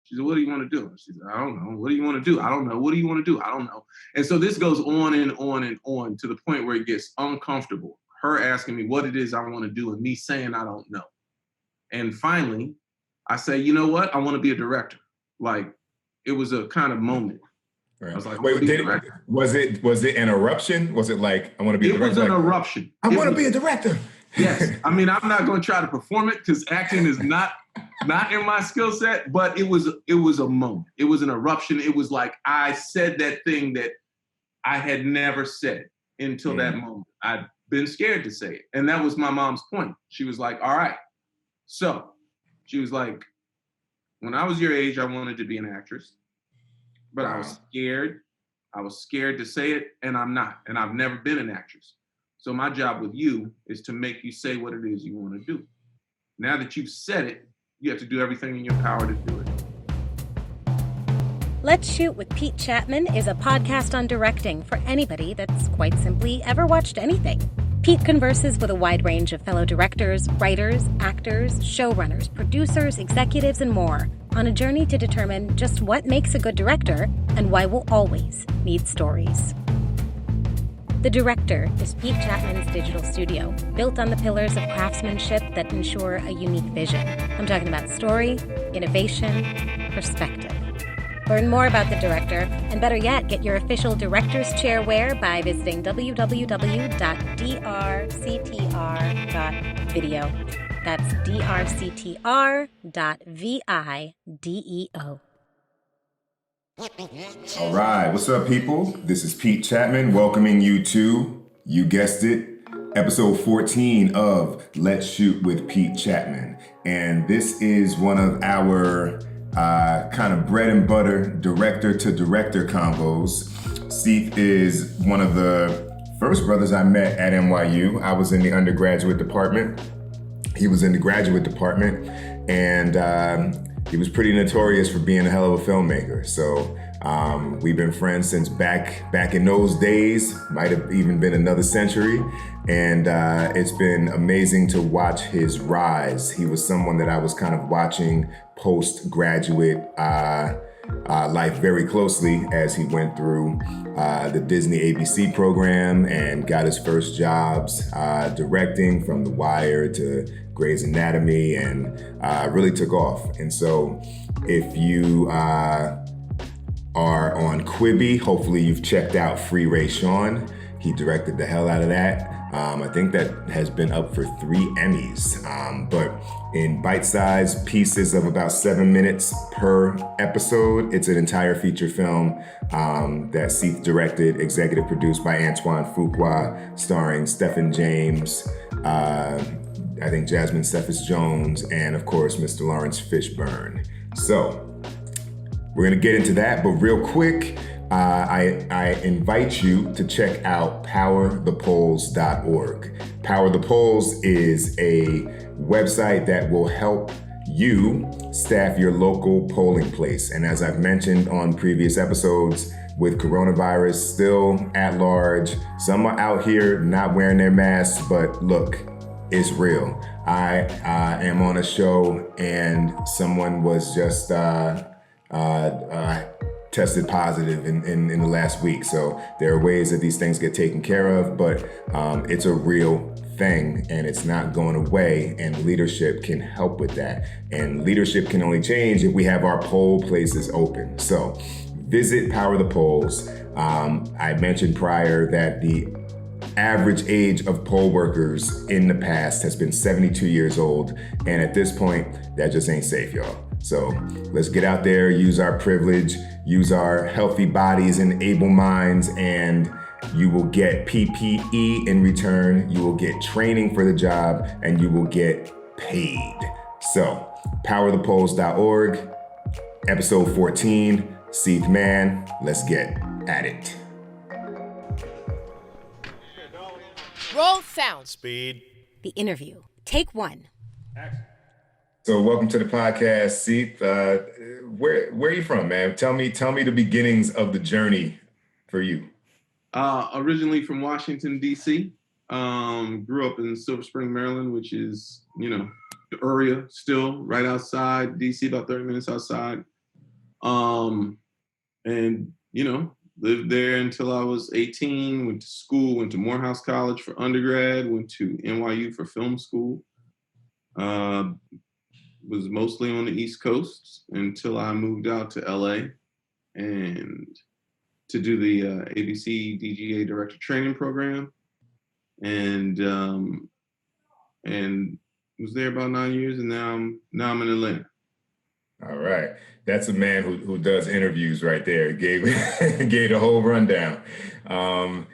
She said, what do you want to do? She said, I don't know. What do you want to do? I don't know. What do you want to do? I don't know. And so this goes on and on and on to the point where it gets uncomfortable. Her asking me what it is I want to do and me saying I don't know. And finally, I say, you know what? I want to be a director. Like, it was a kind of moment. Right. I was like, was it an eruption? Was it like, I want to be a director? It was an eruption. I want to be a director. Yes. I mean, I'm not going to try to perform it because acting is not in my skill set, but it was a moment. It was an eruption. It was like I said that thing that I had never said until that moment. I'd been scared to say it. And that was my mom's point. She was like, all right. So she was like, when I was your age, I wanted to be an actress, but I was scared. I was scared to say it, and I'm not. And I've never been an actress. So my job with you is to make you say what it is you want to do. Now that you've said it, you have to do everything in your power to do it. Let's Shoot with Pete Chapman is a podcast on directing for anybody that's quite simply ever watched anything. Pete converses with a wide range of fellow directors, writers, actors, showrunners, producers, executives, and more on a journey to determine just what makes a good director and why we'll always need stories. The Director is Pete Chapman's digital studio, built on the pillars of craftsmanship that ensure a unique vision. I'm talking about story, innovation, perspective. Learn more about The Director, and better yet, get your official Director's Chair wear by visiting www.drctr.video. That's drctr.video. All right, what's up, people? This is Pete Chapman welcoming you to, you guessed it, episode 14 of Let's Shoot with Pete Chapman. And this is one of our kind of bread and butter director to director combos. Seith is one of the first brothers I met at NYU. I was in the undergraduate department. He was in the graduate department, and he was pretty notorious for being a hell of a filmmaker. So we've been friends since back in those days, might have even been another century. And it's been amazing to watch his rise. He was someone that I was kind of watching postgraduate life very closely as he went through the Disney ABC program and got his first jobs directing, from The Wire to Grey's Anatomy, and really took off. And so if you are on Quibi, hopefully you've checked out Free Ray Sean. He directed the hell out of that. I think that has been up for 3 Emmys, but in bite-sized pieces of about 7 minutes per episode. It's an entire feature film that Seith directed, executive produced by Antoine Fuqua, starring Stephen James, I think Jasmine Cephas Jones, and of course, Mr. Lawrence Fishburne. So we're gonna get into that, but real quick, I invite you to check out powerthepolls.org. Power the Polls is a website that will help you staff your local polling place. And as I've mentioned on previous episodes, with coronavirus still at large, some are out here not wearing their masks, but look, it's real. I am on a show and someone was just tested positive in the last week. So there are ways that these things get taken care of, but it's a real thing and it's not going away, and leadership can help with that. And leadership can only change if we have our poll places open. So visit Power the Polls. I mentioned prior that the average age of poll workers in the past has been 72 years old. And at this point, that just ain't safe, y'all. So let's get out there, use our privilege, use our healthy bodies and able minds, and you will get PPE in return. You will get training for the job, and you will get paid. So powerthepolls.org, episode 14, Seith MANN, let's get at it. Roll sound speed. The interview. Take 1. So welcome to the podcast, Seith. Where are you from, man? Tell me the beginnings of the journey for you. Originally from Washington, D.C. Grew up in Silver Spring, Maryland, which is, the area still right outside D.C., about 30 minutes outside. And, you know, lived there until I was 18, went to school, went to Morehouse College for undergrad, went to NYU for film school. Was mostly on the East Coast until I moved out to LA and to do the ABC DGA Director Training Program. And was there about 9 years, and now I'm in Atlanta. All right, that's a man who does interviews right there. Gave the whole rundown. When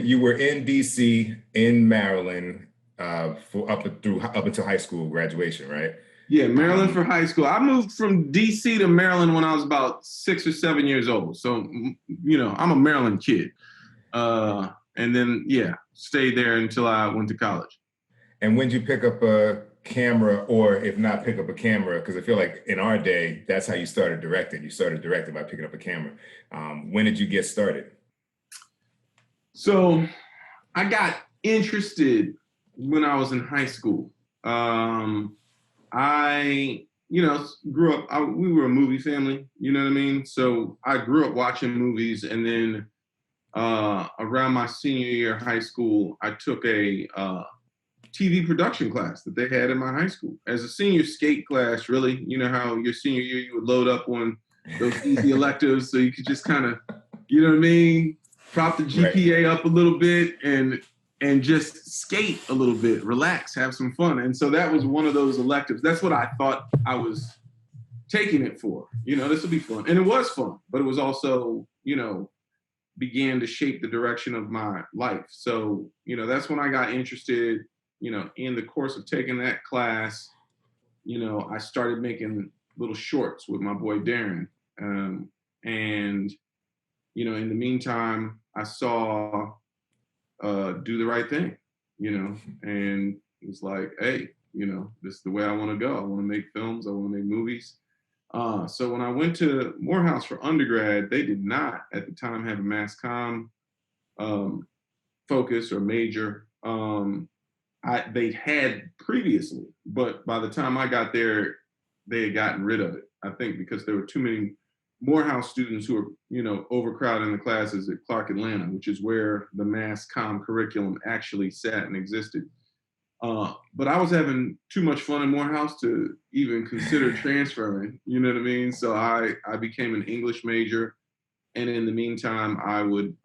you were in DC, in Maryland, for up until high school graduation, right? Yeah, Maryland for high school. I moved from DC to Maryland when I was about 6 or 7 years old. So, you know, I'm a Maryland kid. And then, stayed there until I went to college. And when did you pick up a camera, or if not pick up a camera, because I feel like in our day, that's how you started directing. You started directing by picking up a camera. When did you get started? So I got interested when I was in high school. I, grew up, we were a movie family, you know what I mean? So I grew up watching movies, and then around my senior year of high school, I took a TV production class that they had in my high school as a senior skate class, really. You know how your senior year you would load up on those easy electives so you could just kind of, you know what I mean, prop the GPA up a little bit and just skate a little bit, relax, have some fun. And so that was one of those electives. That's what I thought I was taking it for. You know, this will be fun. And it was fun, but it was also, began to shape the direction of my life. So, that's when I got interested. In the course of taking that class, I started making little shorts with my boy Darren. And, in the meantime, I saw Do the Right Thing, and it was like, hey, this is the way I want to go. I want to make films. I want to make movies. So when I went to Morehouse for undergrad, they did not at the time have a mass comm focus or major. They had previously, but by the time I got there, they had gotten rid of it. I think because there were too many Morehouse students who were, overcrowding the classes at Clark Atlanta, which is where the mass comm curriculum actually sat and existed. But I was having too much fun in Morehouse to even consider transferring, you know what I mean? So I became an English major. And in the meantime, I would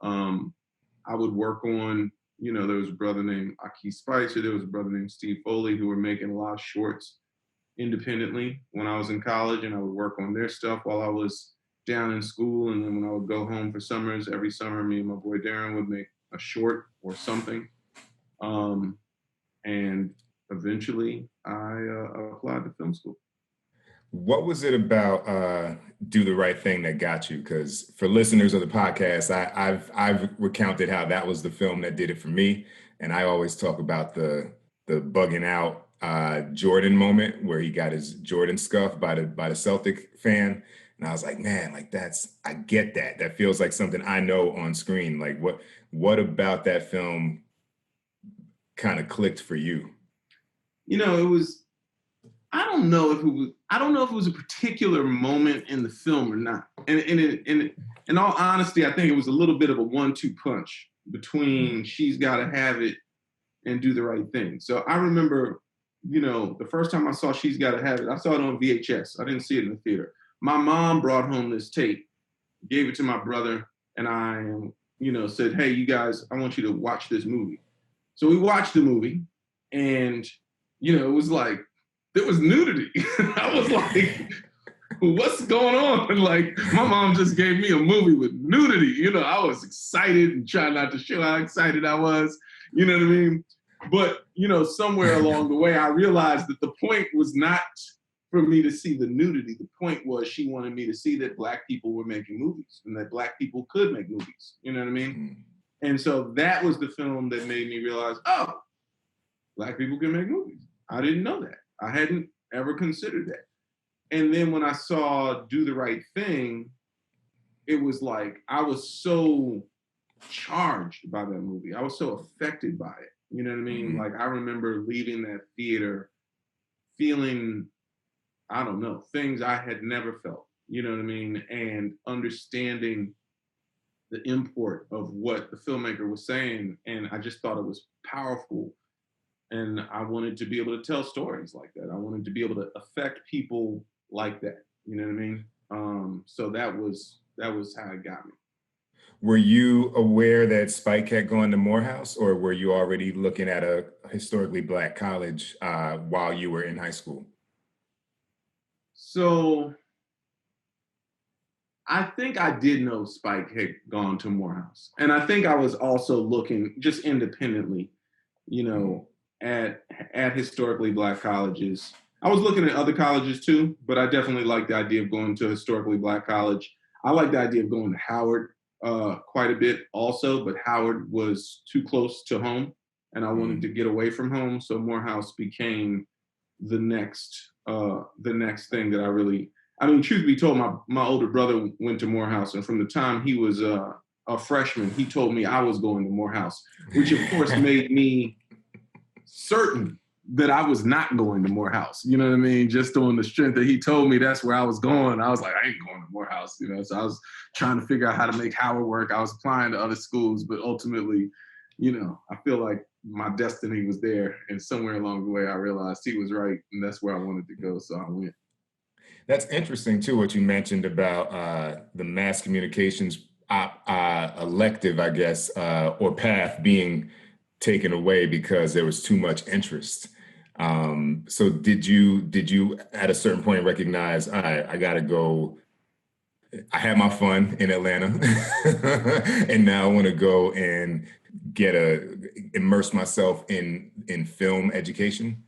work on, there was a brother named Aki Spicer, there was a brother named Steve Foley who were making a lot of shorts independently when I was in college, and I would work on their stuff while I was down in school. And then when I would go home for summers, every summer, me and my boy Darren would make a short or something. And eventually I applied to film school. What was it about Do the Right Thing that got you? Because for listeners of the podcast, I've recounted how that was the film that did it for me. And I always talk about the bugging out Jordan moment where he got his Jordan scuffed by the Celtic fan. And I was like, man, like I get that. That feels like something I know on screen. Like what about that film kind of clicked for you? It was, I don't know if it was a particular moment in the film or not. And in all honesty, I think it was a little bit of a 1-2 punch between She's Gotta Have It and Do the Right Thing. So I remember, the first time I saw She's Gotta Have It, I saw it on VHS. I didn't see it in the theater. My mom brought home this tape, gave it to my brother, and I, said, hey, you guys, I want you to watch this movie. So we watched the movie, and, it was like, there was nudity. I was like, what's going on? Like, my mom just gave me a movie with nudity. I was excited and trying not to show how excited I was. You know what I mean? But, somewhere along the way, I realized that the point was not for me to see the nudity. The point was she wanted me to see that Black people were making movies and that Black people could make movies. You know what I mean? And so that was the film that made me realize, oh, Black people can make movies. I didn't know that. I hadn't ever considered that. And then when I saw Do the Right Thing, it was like, I was so charged by that movie. I was so affected by it. You know what I mean? Like, I remember leaving that theater feeling I don't know, things I had never felt, you know what I mean? And understanding the import of what the filmmaker was saying. And I just thought it was powerful. And I wanted to be able to tell stories like that. I wanted to be able to affect people like that. You know what I mean? So that was how it got me. Were you aware that Spike had gone to Morehouse, or were you already looking at a historically Black college while you were in high school? So I think I did know Spike had gone to Morehouse. And I think I was also looking just independently, you know, at historically Black colleges. I was looking at other colleges too, but I definitely liked the idea of going to a historically Black college. I liked the idea of going to Howard quite a bit also, but Howard was too close to home and I wanted to get away from home. So Morehouse became the next thing that I mean, truth be told, my older brother went to Morehouse, and from the time he was a freshman, he told me I was going to Morehouse, which of course made me certain that I was not going to Morehouse. You know what I mean? Just on the strength that he told me that's where I was going. I was like, I ain't going to Morehouse, you know? So I was trying to figure out how to make Howard work. I was applying to other schools, but ultimately, you know, I feel like my destiny was there. And somewhere along the way, I realized he was right. And that's where I wanted to go. So I went. That's interesting too, what you mentioned about the mass communications elective, I guess, or path being taken away because there was too much interest. So did you at a certain point recognize, all right, I gotta go, I had my fun in Atlanta and now I want to go and immerse myself in film education?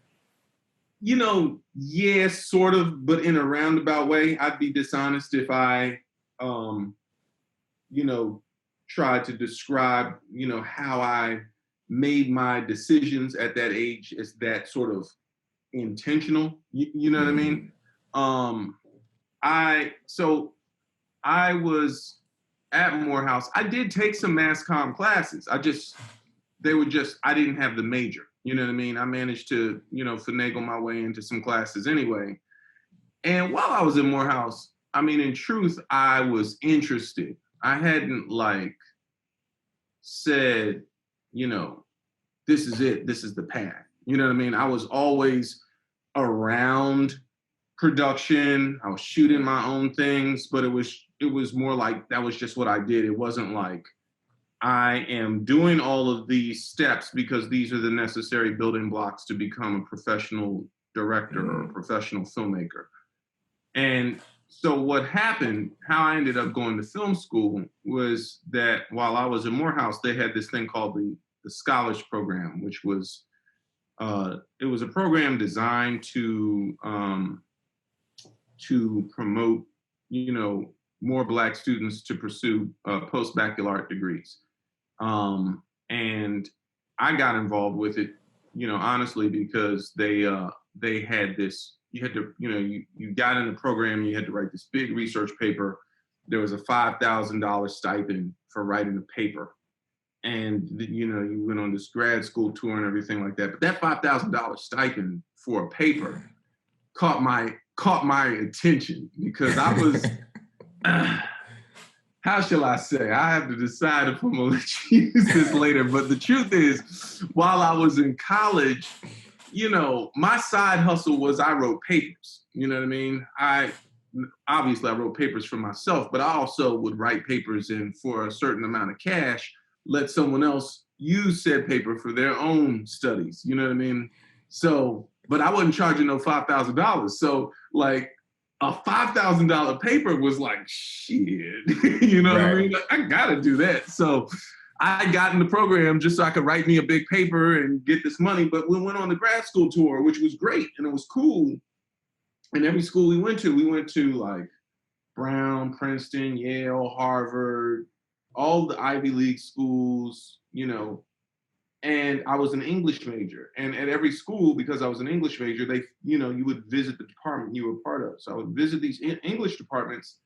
You know, yeah, sort of, but in a roundabout way. I'd be dishonest if I, you know, tried to describe, you know, how I made my decisions at that age as that sort of intentional. You know what I mean? I was at Morehouse. I did take some mass comm classes. I didn't have the major. You know what I mean? I managed to, you know, finagle my way into some classes anyway. And while I was in Morehouse, I mean, in truth, I was interested. I hadn't like said, you know, this is it, this is the path. You know what I mean? I was always around production. I was shooting my own things, but it was more like that was just what I did. It wasn't like I am doing all of these steps because these are the necessary building blocks to become a professional director or a professional filmmaker. And so what happened, how I ended up going to film school was that while I was in Morehouse, they had this thing called the Scholars Program, which was, it was a program designed to promote, you know, more Black students to pursue post-baccalaureate degrees. And I got involved with it, you know, honestly, because they had this, you had to, you know, you got in the program, you had to write this big research paper. There was a $5,000 stipend for writing the paper. And, you know, you went on this grad school tour and everything like that. But that $5,000 stipend for a paper caught my attention because I was, how shall I say? I have to decide if I'm gonna let you use this later. But the truth is, while I was in college, you know, my side hustle was I wrote papers. You know what I mean? Obviously I wrote papers for myself, but I also would write papers and for a certain amount of cash, let someone else use said paper for their own studies. You know what I mean? So, but I wasn't charging no $5,000. So like a $5,000 paper was like, shit, you know what I mean? I gotta do that. So I got in the program just so I could write me a big paper and get this money. But we went on the grad school tour, which was great and it was cool. And every school we went to like Brown, Princeton, Yale, Harvard, all the Ivy League schools, you know, and I was an English major. And at every school, because I was an English major, they, you know, you would visit the department you were part of. So I would visit these English departments.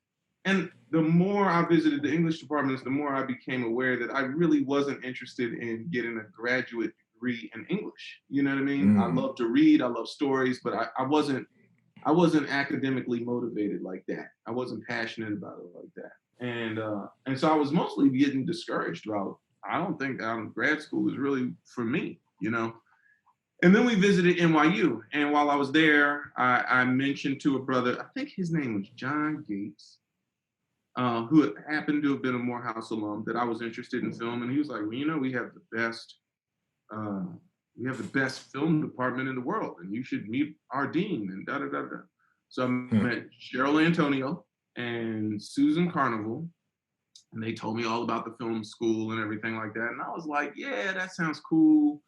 And the more I visited the English departments, the more I became aware that I really wasn't interested in getting a graduate degree in English. You know what I mean? I love to read, I love stories, but I I wasn't academically motivated like that. I wasn't passionate about it like that. And so I was mostly getting discouraged about, I don't think grad school is really for me, you know? And then we visited NYU. And while I was there, I mentioned to a brother, I think his name was John Gates, who happened to have been a Morehouse alum, that I was interested in film. And he was like, well, you know, we have the best film department in the world, and you should meet our dean, and da da da da. So I met Cheryl Antonio and Susan Carnival, and they told me all about the film school and everything like that. And I was like, yeah, that sounds cool.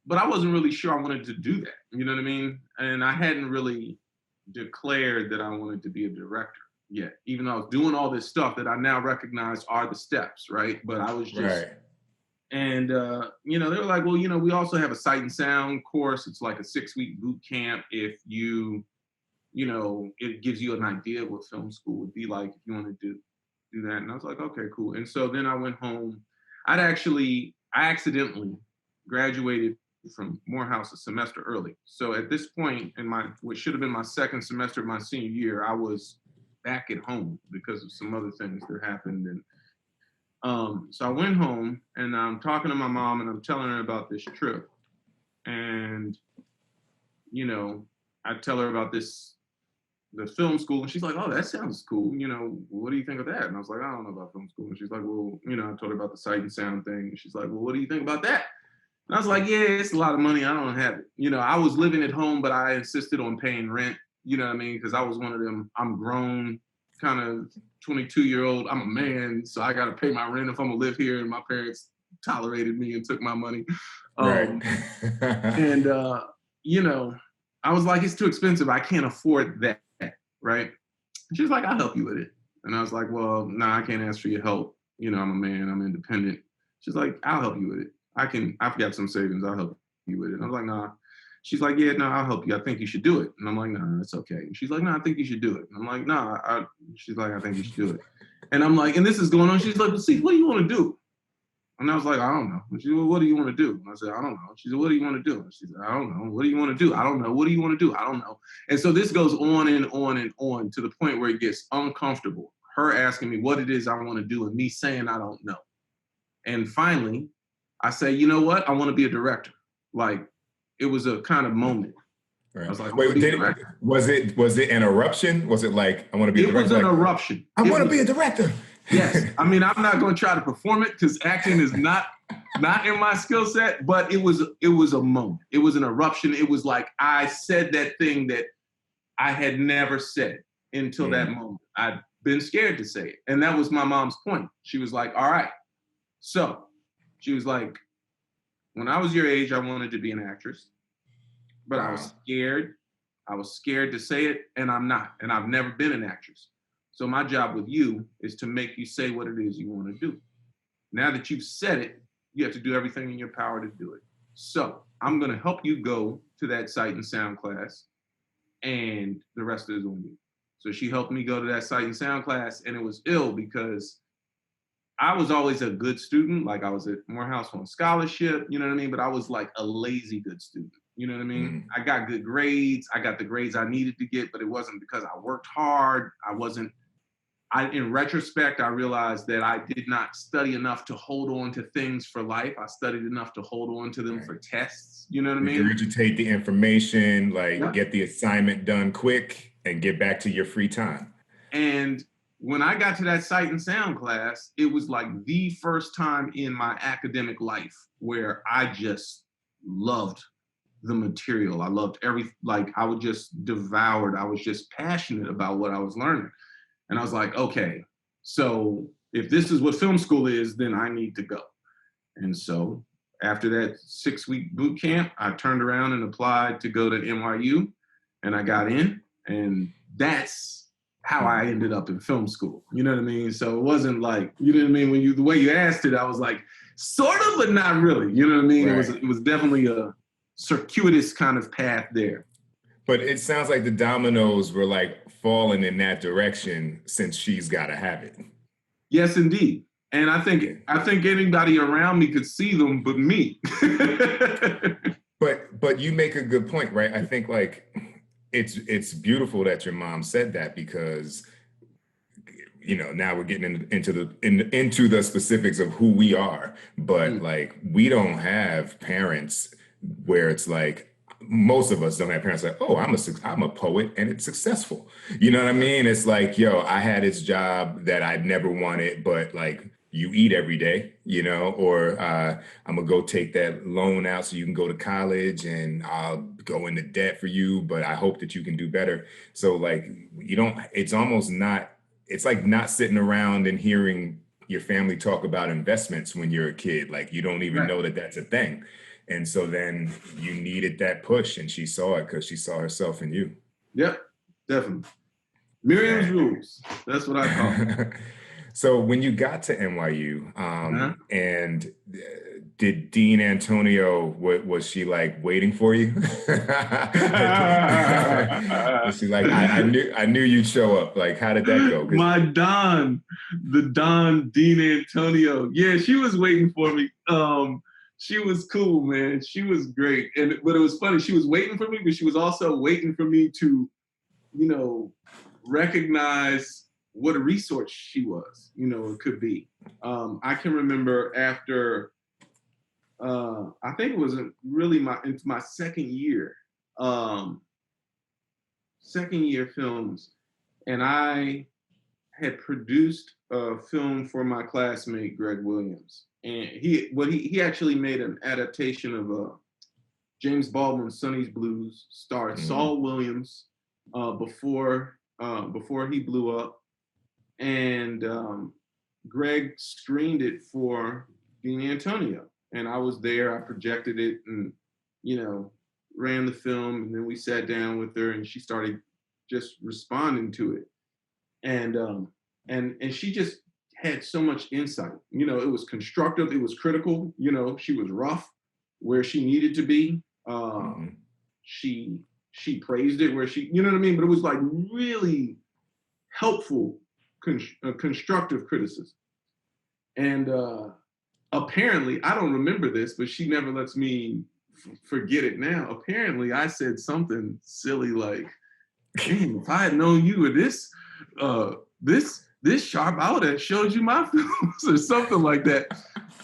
But I wasn't really sure I wanted to do that. You know what I mean? And I hadn't really declared that I wanted to be a director yet, even though I was doing all this stuff that I now recognize are the steps, right? But I was just, right. And, you know, they were like, well, you know, we also have a sight and sound course. It's like a 6-week boot camp. If you know, it gives you an idea of what film school would be like if you want to do that. And I was like, okay, cool. And so then I went home. I accidentally graduated from Morehouse a semester early. So at this point in what should have been my second semester of my senior year, I was back at home because of some other things that happened. And so I went home and I'm talking to my mom and I'm telling her about this trip. And, you know, I tell her about the film school, and she's like, oh, that sounds cool. You know, what do you think of that? And I was like, I don't know about film school. And she's like, well, you know, I told her about the sight and sound thing. And she's like, well, what do you think about that? And I was like, yeah, it's a lot of money. I don't have it. You know, I was living at home, but I insisted on paying rent. You know what I mean? Because I was one of them, I'm grown, kind of 22-year-old. I'm a man, so I got to pay my rent if I'm going to live here. And my parents tolerated me and took my money. Right. And, you know, I was like, it's too expensive. I can't afford that, right? She was like, I'll help you with it. And I was like, well, nah, I can't ask for your help. You know, I'm a man, I'm independent. She's like, I'll help you with it. I've got some savings, I'll help you with it. And I was like, nah. She's like, yeah, no, I'll help you. I think you should do it. And I'm like, nah, it's okay. And she's like, no, I think you should do it. And I'm like, nah. She's like, I think you should do it. And I'm like, and this is going on. She's like, well, see, what do you want to do? And I was like, I don't know. And she said, well, what do you want to do? And I said, I don't know. She said, what do you want to do? And she said, I don't know. What do you want to do? I don't know. What do you want to do? I don't know. And so this goes on and on and on to the point where it gets uncomfortable. Her asking me what it is I want to do and me saying I don't know. And finally, I say, you know what? I want to be a director. Like, it was a kind of moment. Right. I was like, wait, was it an eruption? Was it like, I want to be a director? It was an eruption. I want to be a director. Yes. I mean, I'm not going to try to perform it because acting is not in my skill set, but it was a moment. It was an eruption. It was like I said that thing that I had never said until that moment. I'd been scared to say it. And that was my mom's point. She was like, all right. So she was like, when I was your age, I wanted to be an actress, but I was scared. I was scared to say it, and I'm not. And I've never been an actress. So my job with you is to make you say what it is you want to do. Now that you've said it, you have to do everything in your power to do it. So I'm going to help you go to that sight and sound class, and the rest is on you. So she helped me go to that sight and sound class, and it was ill because I was always a good student. Like, I was at Morehouse on scholarship, you know what I mean? But I was like a lazy good student, you know what I mean? I got good grades. I got the grades I needed to get, but it wasn't because I worked hard. In retrospect, I realized that I did not study enough to hold on to things for life. I studied enough to hold on to them for tests, you know what I mean? Regurgitate the information, get the assignment done quick and get back to your free time. And when I got to that sight and sound class, it was like the first time in my academic life where I just loved the material. I loved I was just devoured. I was just passionate about what I was learning. And I was like, okay, so if this is what film school is, then I need to go. And so after that 6-week boot camp, I turned around and applied to go to NYU, and I got in, and that's how I ended up in film school. You know what I mean? So it wasn't like, you know what I mean? The way you asked it, I was like, sort of, but not really. You know what I mean? Right. It was definitely a circuitous kind of path there. But it sounds like the dominoes were like falling in that direction since She's Gotta Have It. Yes, indeed. And I think anybody around me could see them but me. But you make a good point, right? I think like it's beautiful that your mom said that, because now we're getting into the specifics of who we are, but like we don't have parents where it's like, most of us don't have parents like, oh, I'm a poet and it's successful. You know what I mean? It's like, yo, I had this job that I'd never wanted, but like you eat every day, or I'm gonna go take that loan out so you can go to college and I'll go into debt for you, but I hope that you can do better. So like, it's like not sitting around and hearing your family talk about investments when you're a kid. Like you don't even know that that's a thing. And so then you needed that push, and she saw it because she saw herself in you. Yep, definitely. Miriam's rules. That's what I call it. So when you got to NYU, and did Dean Antonio, was she like waiting for you? Was she like, I knew you'd show up. Like, how did that go? My Don, Dean Antonio. Yeah, she was waiting for me. She was cool, man. She was great. But it was funny. She was waiting for me, but she was also waiting for me to, recognize what a resource she was, it could be. I can remember after, I think it was really into my second year films, and I had produced a film for my classmate Greg Williams, and he actually made an adaptation of James Baldwin's Sonny's Blues, starred Saul Williams before he blew up, and Greg screened it for Dean Antonio, and I was there. I projected it, and ran the film, and then we sat down with her, and she started just responding to it, and she just had so much insight. It was constructive, it was critical. She was rough where she needed to be. She praised it where she, what I mean? But it was like really helpful, constructive criticism. And apparently, I don't remember this, but she never lets me forget it now. Apparently, I said something silly like, "Damn, if I had known you were this sharp, I would have showed you my films," or something like that.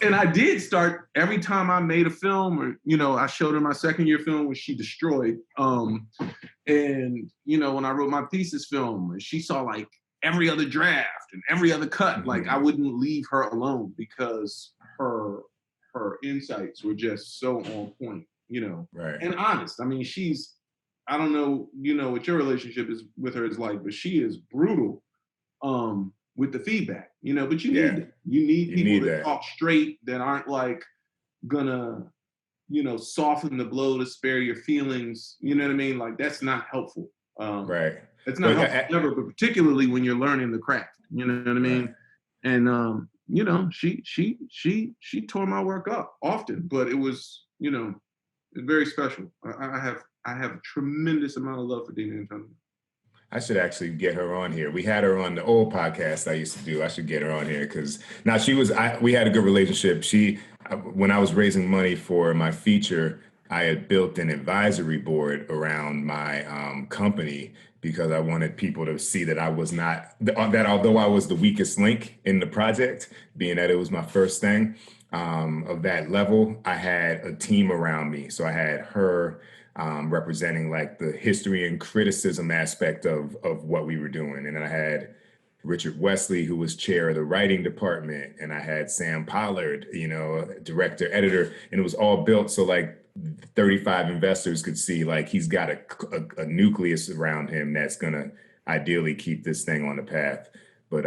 And I did start, every time I made a film, or I showed her my second year film, which she destroyed. And when I wrote my thesis film, she saw like every other draft and every other cut. Like I wouldn't leave her alone because her insights were just so on point, right. And honest. I mean, I don't know, what your relationship is with her is like, but she is brutal with the feedback, but you need it. You need people that talk straight, that aren't like gonna, soften the blow to spare your feelings. You know what I mean? Like that's not helpful. Right. It's not helpful ever, but particularly when you're learning the craft. You know what I mean? Right. And she tore my work up often, but it was, very special. I have a tremendous amount of love for Dean Antonio. I should actually get her on here. We had her on the old podcast I used to do. I should get her on here because now we had a good relationship. When I was raising money for my feature, I had built an advisory board around my company because I wanted people to see that although I was the weakest link in the project, being that it was my first thing of that level, I had a team around me. So I had her representing like the history and criticism aspect of what we were doing. And then I had Richard Wesley, who was chair of the writing department. And I had Sam Pollard, director, editor, and it was all built so like 35 investors could see like he's got a nucleus around him that's gonna ideally keep this thing on the path. But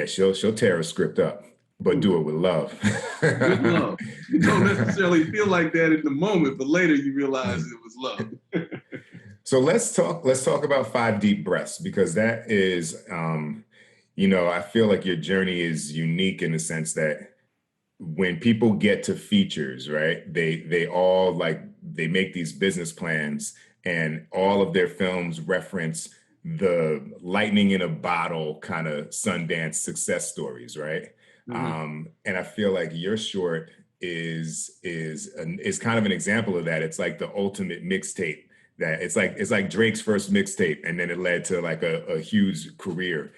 she'll tear a script up, but do it with love. With love. You don't necessarily feel like that in the moment, but later you realize it was love. So let's talk about 5 Deep Breaths, because that is, I feel like your journey is unique in the sense that when people get to features, right, they all they make these business plans and all of their films reference the lightning in a bottle kind of Sundance success stories, right? Mm-hmm. And I feel like your short is kind of an example of that. It's like the ultimate mixtape that it's like Drake's first mixtape, and then it led to like a huge career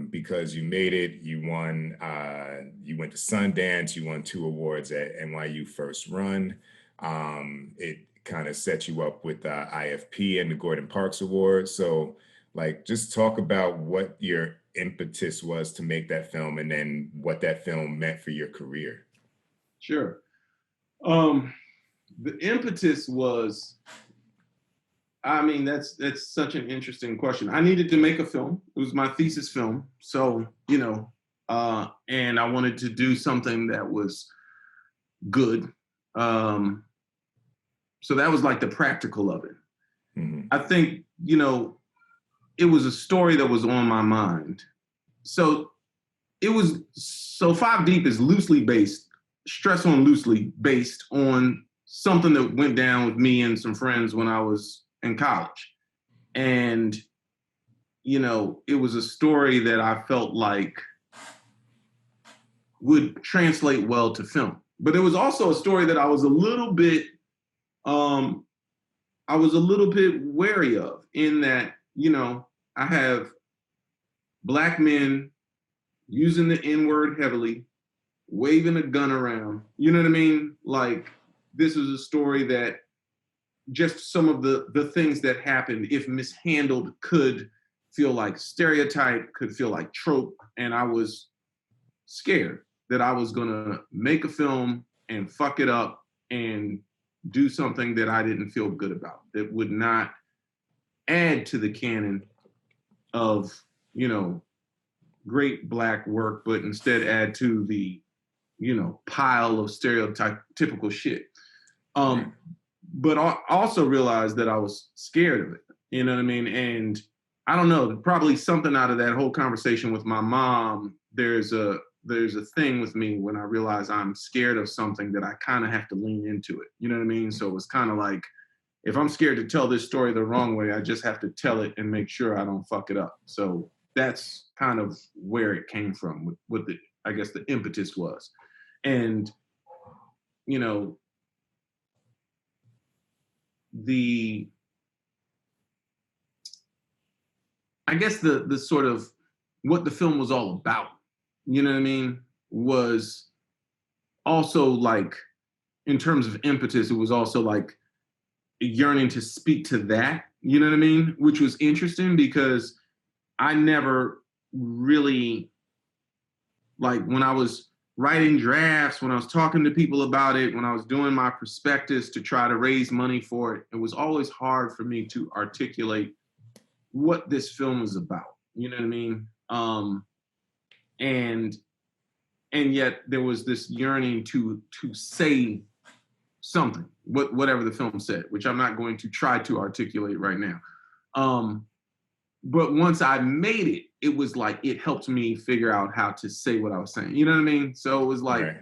because you made it. You won. You went to Sundance. You won 2 awards at NYU First Run. It kind of set you up with IFP and the Gordon Parks Award. So, like, just talk about what your impetus was to make that film, and then what that film meant for your career. Sure. The impetus was, I mean, that's such an interesting question. I needed to make a film. It was my thesis film. So, you know, and I wanted to do something that was good. So that was like the practical of it. Mm-hmm. I think, you know, it was a story that was on my mind. So Five Deep is loosely based, stress on loosely based on something that went down with me and some friends when I was in college. And, you know, it was a story that I felt like would translate well to film. But it was also a story that I was a little bit wary of, in that, you know, I have Black men using the N-word heavily, waving a gun around. You know what I mean? Like, this is a story that just some of the things that happened, if mishandled, could feel like stereotype, could feel like trope. And I was scared that I was gonna make a film and fuck it up and do something that I didn't feel good about, that would not add to the canon of, you know, great Black work, but instead add to the, you know, pile of stereotypical shit. But I also realized that I was scared of it. You know what I mean? And I don't know, probably something out of that whole conversation with my mom, there's a thing with me when I realize I'm scared of something that I kind of have to lean into it. You know what I mean? So it's kind of like, if I'm scared to tell this story the wrong way, I just have to tell it and make sure I don't fuck it up. So that's kind of where it came from, what the, I guess the impetus was. And, you know, I guess the sort of what the film was all about, you know what I mean, was also like, in terms of impetus, it was also like a yearning to speak to that, you know what I mean? Which was interesting because I never really, like, when I was writing drafts, when I was talking to people about it, when I was doing my prospectus to try to raise money for it, it was always hard for me to articulate what this film was about. You know what I mean? And yet there was this yearning to say something, whatever the film said, which I'm not going to try to articulate right now. But once I made it, it was like, it helped me figure out how to say what I was saying. You know what I mean? So it was like, right.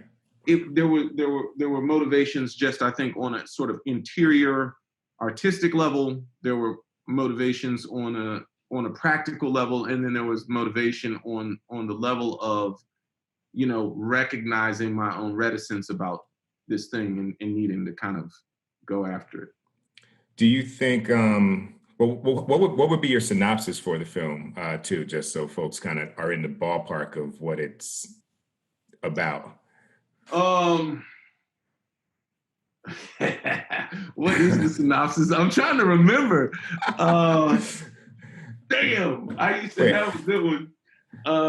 There were motivations just, I think, on a sort of interior artistic level. There were motivations on a practical level, and then there was motivation on the level of, you know, recognizing my own reticence about this thing and needing to kind of go after it. Do you think, what would be your synopsis for the film, too, just so folks kind of are in the ballpark of what it's about? What is the synopsis? I'm trying to remember. Damn, I used to have a good one.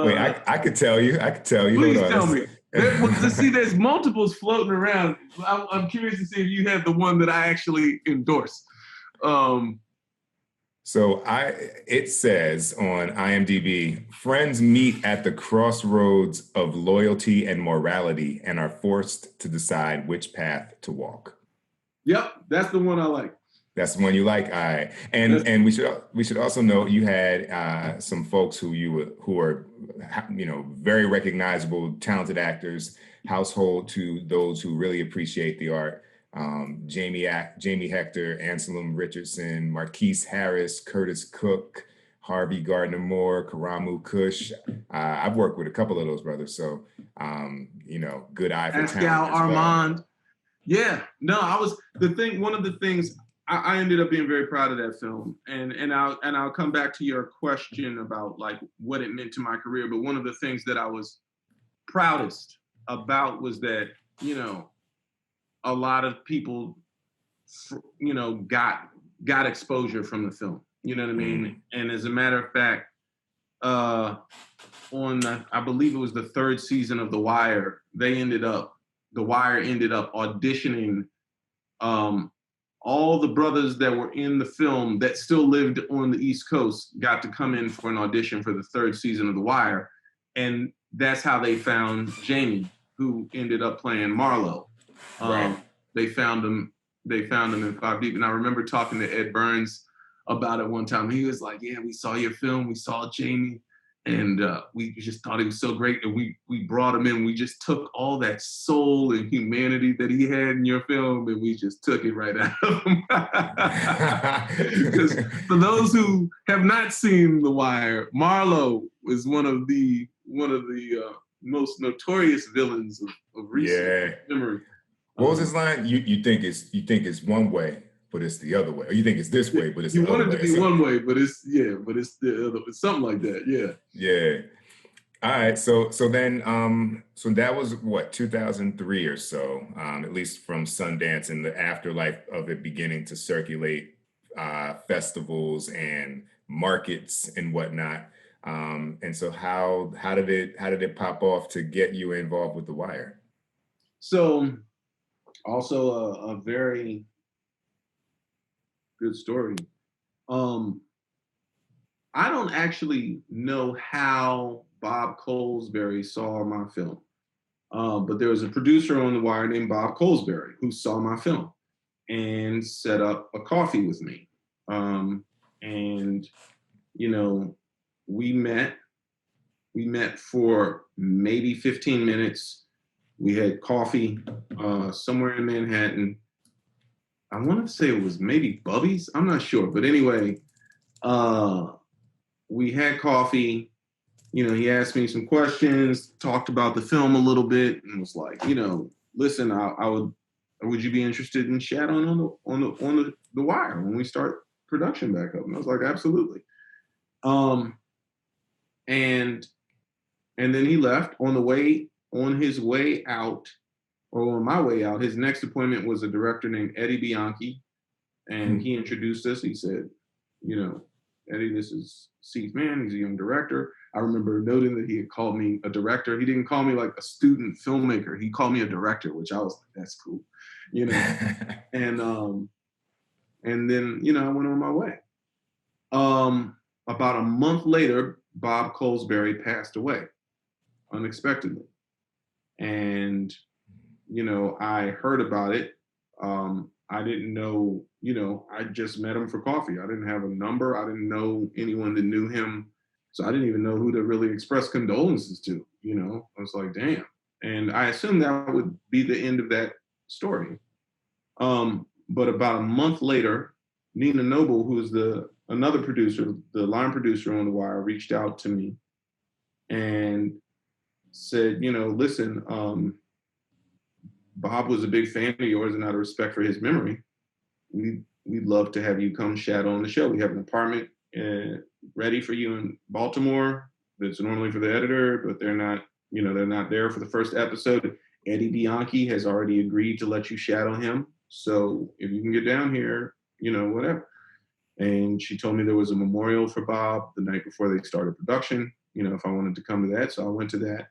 Wait, I could tell you. Please tell me. There's multiples floating around. I'm curious to see if you have the one that I actually endorse. So it says on IMDb, friends meet at the crossroads of loyalty and morality and are forced to decide which path to walk. Yep, that's the one I like. That's the one you like. All right. And we should also note you had some folks who are, you know, very recognizable, talented actors, household to those who really appreciate the art. Jamie Hector, Anselm Richardson, Marquise Harris, Curtis Cook, Harvey Gardner Moore, Karamu Kush. I've worked with a couple of those brothers, so you know, good eye for talent. Pascal Armand. Yeah, no, one of the things I ended up being very proud of that film, and I'll come back to your question about like what it meant to my career. But one of the things that I was proudest about was that, you know, a lot of people, you know, got exposure from the film. You know what I mean? And as a matter of fact, on I believe it was the third season of The Wire, The Wire ended up auditioning all the brothers that were in the film that still lived on the East Coast got to come in for an audition for the third season of The Wire. And that's how they found Jamie, who ended up playing Marlo. Right. They found him in Five Deep. And I remember talking to Ed Burns about it one time. He was like, yeah, we saw your film, we saw Jamie, and we just thought he was so great. And we brought him in. We just took all that soul and humanity that he had in your film, and we just took it right out of him. Because for those who have not seen The Wire, Marlo was one of the most notorious villains of recent memory. What was his line? You think it's one way, but it's the other way. Or you think it's this way, but it's the other way. You want it to be one way, but it's the other way. Something like that, yeah. Yeah. All right. So then so that was what, 2003 or so, at least from Sundance and the afterlife of it beginning to circulate festivals and markets and whatnot. And so how did it pop off to get you involved with The Wire? So also a very good story. I don't actually know how Bob Colesbury saw my film, but there was a producer on The Wire named Bob Colesbury who saw my film and set up a coffee with me. And you know, we met for maybe 15 minutes. We had coffee somewhere in Manhattan. I want to say it was maybe Bubby's. I'm not sure. But anyway, we had coffee. You know, he asked me some questions, talked about the film a little bit, and was like, you know, listen, would you be interested in shadowing on the Wire when we start production back up? And I was like, absolutely. And then he left. On his way out, or on my way out, his next appointment was a director named Eddie Bianchi, and he introduced us. He said, you know, Eddie, this is Seith Mann. He's a young director. I remember noting that he had called me a director. He didn't call me like a student filmmaker. He called me a director, which I was like, that's cool, you know. And then, you know, I went on my way. About a month later, Bob Colesbury passed away unexpectedly. And, you know, I heard about it. I didn't know, you know, I just met him for coffee. I didn't have a number. I didn't know anyone that knew him. So I didn't even know who to really express condolences to, you know. I was like, damn. And I assumed that would be the end of that story. But about a month later, Nina Noble, who is another producer, the line producer on The Wire, reached out to me and said, you know, listen, Bob was a big fan of yours, and out of respect for his memory, we'd love to have you come shadow on the show. We have an apartment ready for you in Baltimore that's normally for the editor, but they're not there for the first episode. Eddie Bianchi has already agreed to let you shadow him. So if you can get down here, you know, whatever. And she told me there was a memorial for Bob the night before they started production, you know, if I wanted to come to that. So I went to that.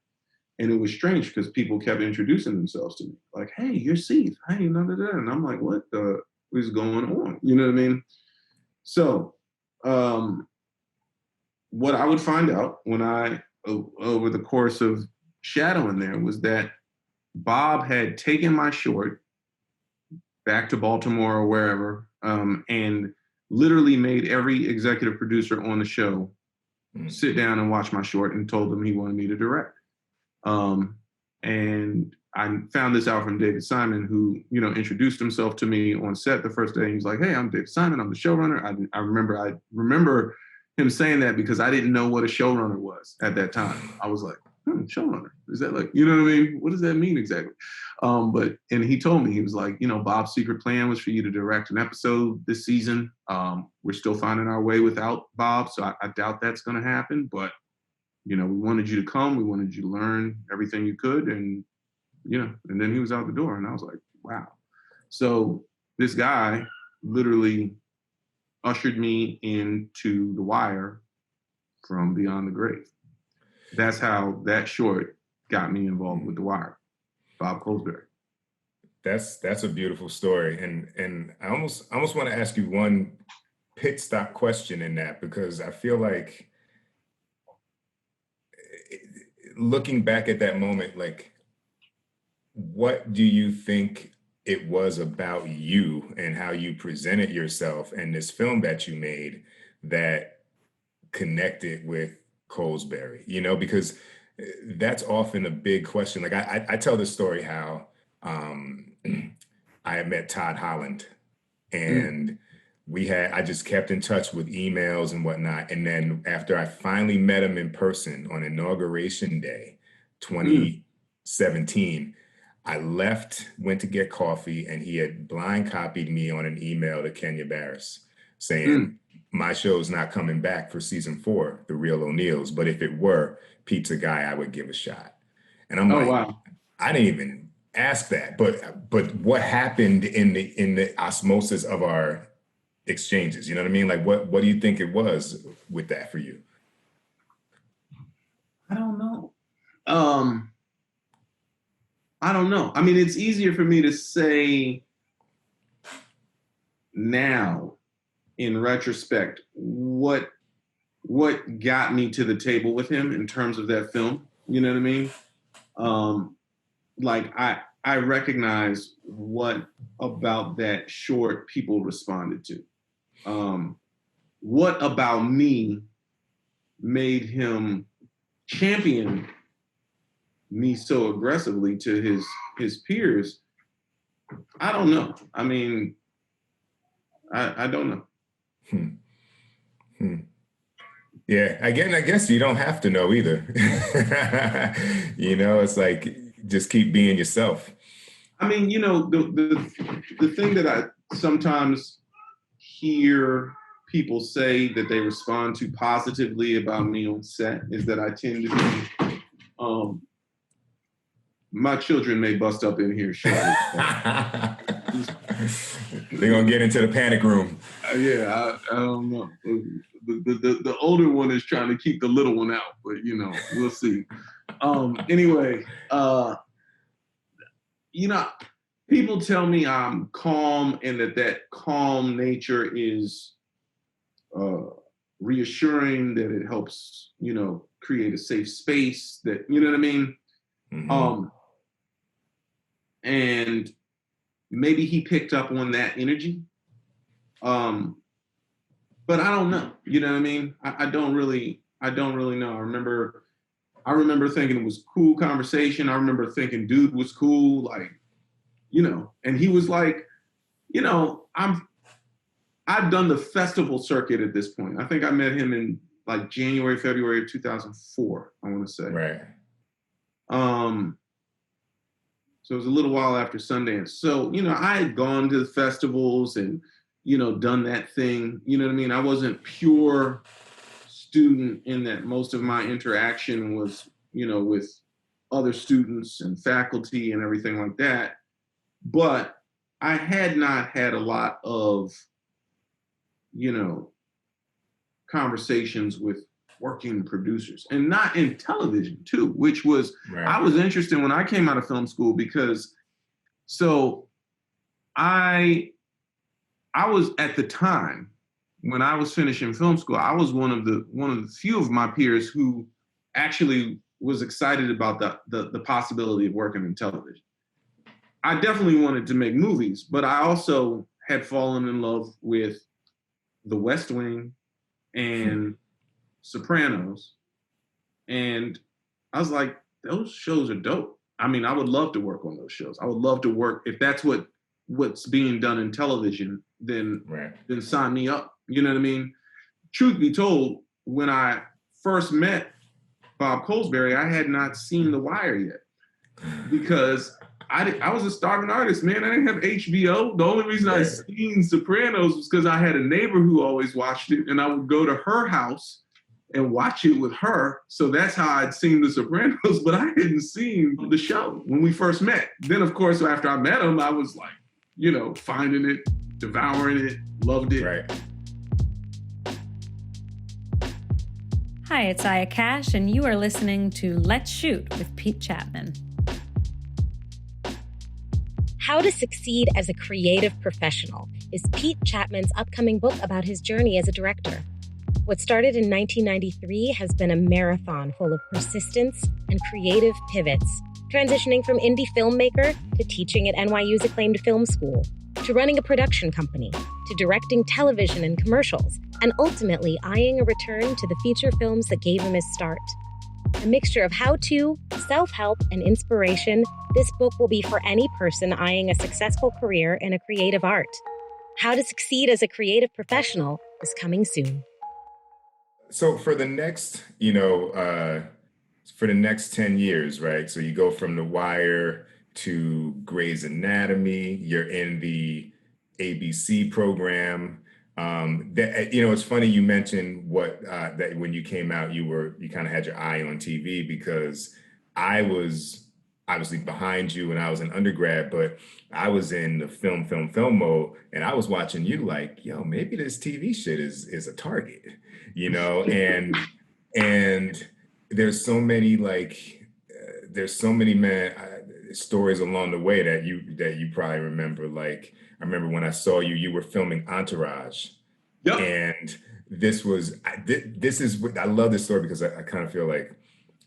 And it was strange because people kept introducing themselves to me. Like, hey, you're Seith. Hey, da, da, da. And I'm like, what is going on? You know what I mean? So what I would find out when over the course of shadowing there was that Bob had taken my short back to Baltimore or wherever, and literally made every executive producer on the show sit down and watch my short and told them he wanted me to direct. And I found this out from David Simon, who, you know, introduced himself to me on set the first day. He was like, hey, I'm David Simon. I'm the showrunner. I remember him saying that because I didn't know what a showrunner was at that time. I was like, showrunner. Is that like, you know what I mean? What does that mean exactly? And he told me, he was like, Bob's secret plan was for you to direct an episode this season. We're still finding our way without Bob, so I doubt that's going to happen. But, we wanted you to come. We wanted you to learn everything you could. And, and then he was out the door. And I was like, wow. So this guy literally ushered me into The Wire from Beyond the Grave. That's how that short got me involved with The Wire, Bob Colesbury. That's a beautiful story, and I almost want to ask you one pit stop question in that, because I feel like looking back at that moment, like, what do you think it was about you and how you presented yourself and this film that you made that connected with Colesbury? Because that's often a big question. Like I tell this story how I had met Todd Holland, and I just kept in touch with emails and whatnot. And then after I finally met him in person on Inauguration Day, 2017, I left, went to get coffee, and he had blind copied me on an email to Kenya Barris saying, my show's not coming back for season 4, The Real O'Neills, but if it were, Pete's a guy I would give a shot. And I'm wow. I didn't even ask that, but what happened in the osmosis of our exchanges? You know what I mean? Like, what do you think it was with that for you? I don't know. I don't know. I mean, it's easier for me to say now, in retrospect, what got me to the table with him in terms of that film. You know what I mean? Like I recognize what about that short people responded to. What about me made him champion me so aggressively to his peers? I don't know. I mean, I don't know. Yeah, again, I guess you don't have to know either. It's like, just keep being yourself. I mean, the thing that I sometimes hear people say that they respond to positively about me on set is that I tend to be, my children may bust up in here shortly. They're going to get into the panic room. I don't know. The older one is trying to keep the little one out, but we'll see. Anyway, people tell me I'm calm, and that calm nature is reassuring, that it helps, create a safe space, that, you know what I mean? Mm-hmm. And maybe he picked up on that energy. But I don't know. You know what I mean? I don't really know. I remember thinking it was cool conversation. I remember thinking dude was cool, like, and he was like, I've done the festival circuit at this point. I think I met him in like January, February of 2004, I want to say. Right. So it was a little while after Sundance. So, I had gone to the festivals and, done that thing. You know what I mean? I wasn't pure student in that most of my interaction was, with other students and faculty and everything like that. But I had not had a lot of, conversations with working producers, and not in television too, which was, right. I was interested when I came out of film school, because I was, at the time when I was finishing film school, I was one of the few of my peers who actually was excited about the possibility of working in television. I definitely wanted to make movies, but I also had fallen in love with The West Wing and Sopranos. And I was like, those shows are dope. I mean, I would love to work on those shows. I would love to work, if that's what's being done in television, then sign me up. You know what I mean? Truth be told, when I first met Bob Colesbury, I had not seen The Wire yet because I was a starving artist, man. I didn't have HBO. The only reason I seen Sopranos was because I had a neighbor who always watched it, and I would go to her house and watch it with her. So that's how I'd seen The Sopranos, but I hadn't seen the show when we first met. Then, of course, after I met him, I was like, finding it, devouring it, loved it. Right. Hi, it's Aya Cash, and you are listening to Let's Shoot with Pete Chapman. How to Succeed as a Creative Professional is Pete Chapman's upcoming book about his journey as a director. What started in 1993 has been a marathon full of persistence and creative pivots, transitioning from indie filmmaker to teaching at NYU's acclaimed film school, to running a production company, to directing television and commercials, and ultimately eyeing a return to the feature films that gave him his start. A mixture of how-to, self-help, and inspiration, this book will be for any person eyeing a successful career in a creative art. How to Succeed as a Creative Professional is coming soon. So for the next, for the next 10 years, right? So you go from The Wire to Grey's Anatomy, you're in the ABC program. It's funny you mentioned that when you came out, you kind of had your eye on TV, because I was obviously behind you when I was an undergrad, but I was in the film mode, and I was watching you like, maybe this TV shit is a target, and there's so many stories along the way that you probably remember. Like, I remember when I saw you were filming Entourage. Yep. And this is I love this story because I kind of feel like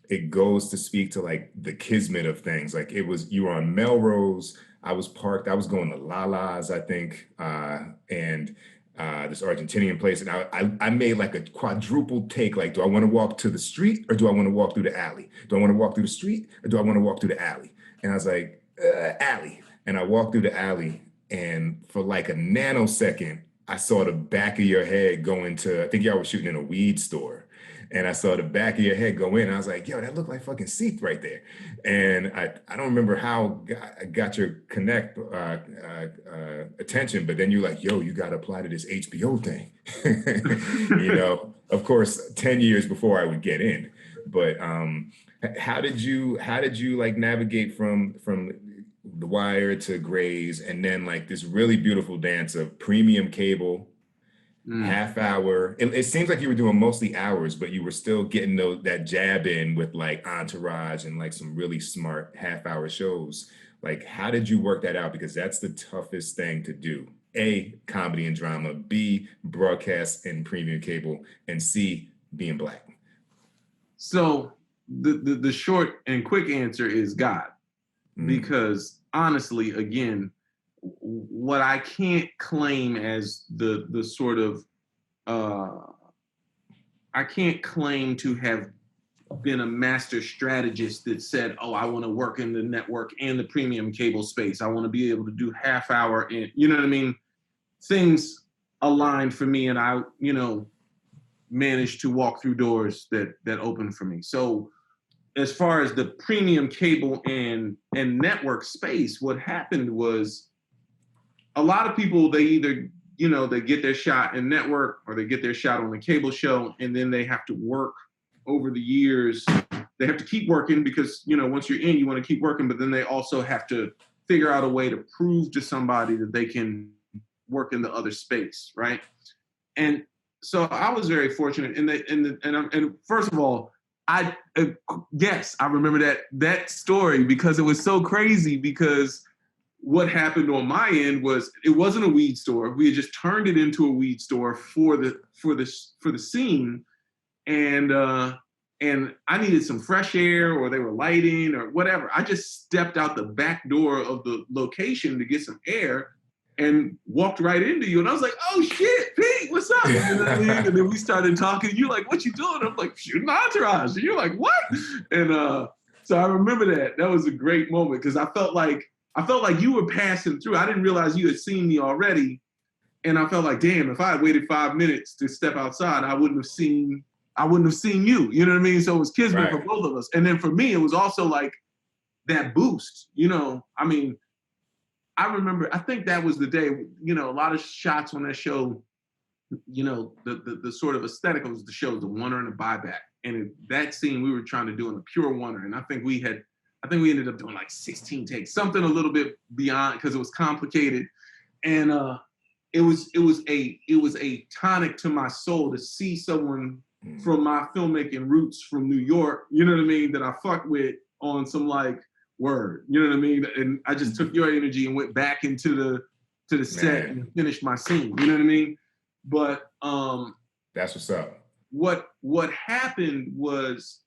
it goes to speak to like the kismet of things. Like you were on Melrose. I was parked. I was going to Lala's, I think, and this Argentinian place. And I made like a quadruple take. Like, do I want to walk to the street or do I want to walk through the alley? Do I want to walk through the street or do I want to walk through the alley? And I was like, alley. And I walked through the alley, and for like a nanosecond, I saw the back of your head go into, I think y'all were shooting in a weed store. And I saw the back of your head go in. And I was like, that looked like fucking Seith right there. And I don't remember how I got your attention, but then you're like, you got to apply to this HBO thing. Of course, 10 years before I would get in. But how did you like navigate from The Wire to Grey's, and then like this really beautiful dance of premium cable, half hour? It seems like you were doing mostly hours, but you were still getting that jab in with like Entourage and like some really smart half-hour shows. Like, how did you work that out? Because that's the toughest thing to do. A, comedy and drama. B, broadcast and premium cable. And C, being Black. So the short and quick answer is God. Because honestly, again, what I can't claim as the sort of, I can't claim to have been a master strategist that said, I want to work in the network and the premium cable space. I want to be able to do half hour and, you know what I mean? Things aligned for me, and I, managed to walk through doors that opened for me. So as far as the premium cable and network space, what happened was a lot of people, they either, they get their shot in network or they get their shot on the cable show, and then they have to work over the years. They have to keep working because, once you're in, you want to keep working, but then they also have to figure out a way to prove to somebody that they can work in the other space, right? And so I was very fortunate and first of all, yes, I remember that story because it was so crazy, because what happened on my end was it wasn't a weed store. We had just turned it into a weed store for the scene. And I needed some fresh air, or they were lighting or whatever. I just stepped out the back door of the location to get some air and walked right into you. And I was like, oh shit, Pete, what's up? And then we started talking. You're like, what you doing? I'm like, shooting Entourage. And you're like, what? And so I remember that. That was a great moment because I felt like you were passing through. I didn't realize you had seen me already. And I felt like, damn, if I had waited 5 minutes to step outside, I wouldn't have seen I wouldn't have seen you. You know what I mean? So it was kismet for Right. both of us. And then for me, it was also like that boost. I mean, I remember, I think that was the day, a lot of shots on that show, the sort of aesthetic of the show was the oneer and the buyback. And that scene we were trying to do in a pure oneer. And I think we ended up doing like 16 takes, something a little bit beyond, because it was complicated. And it was a tonic to my soul to see someone from my filmmaking roots from New York, you know what I mean, that I fucked with on some like word, you know what I mean? And I just took your energy and went back into the set and finished my scene, you know what I mean? But that's what's up. What happened was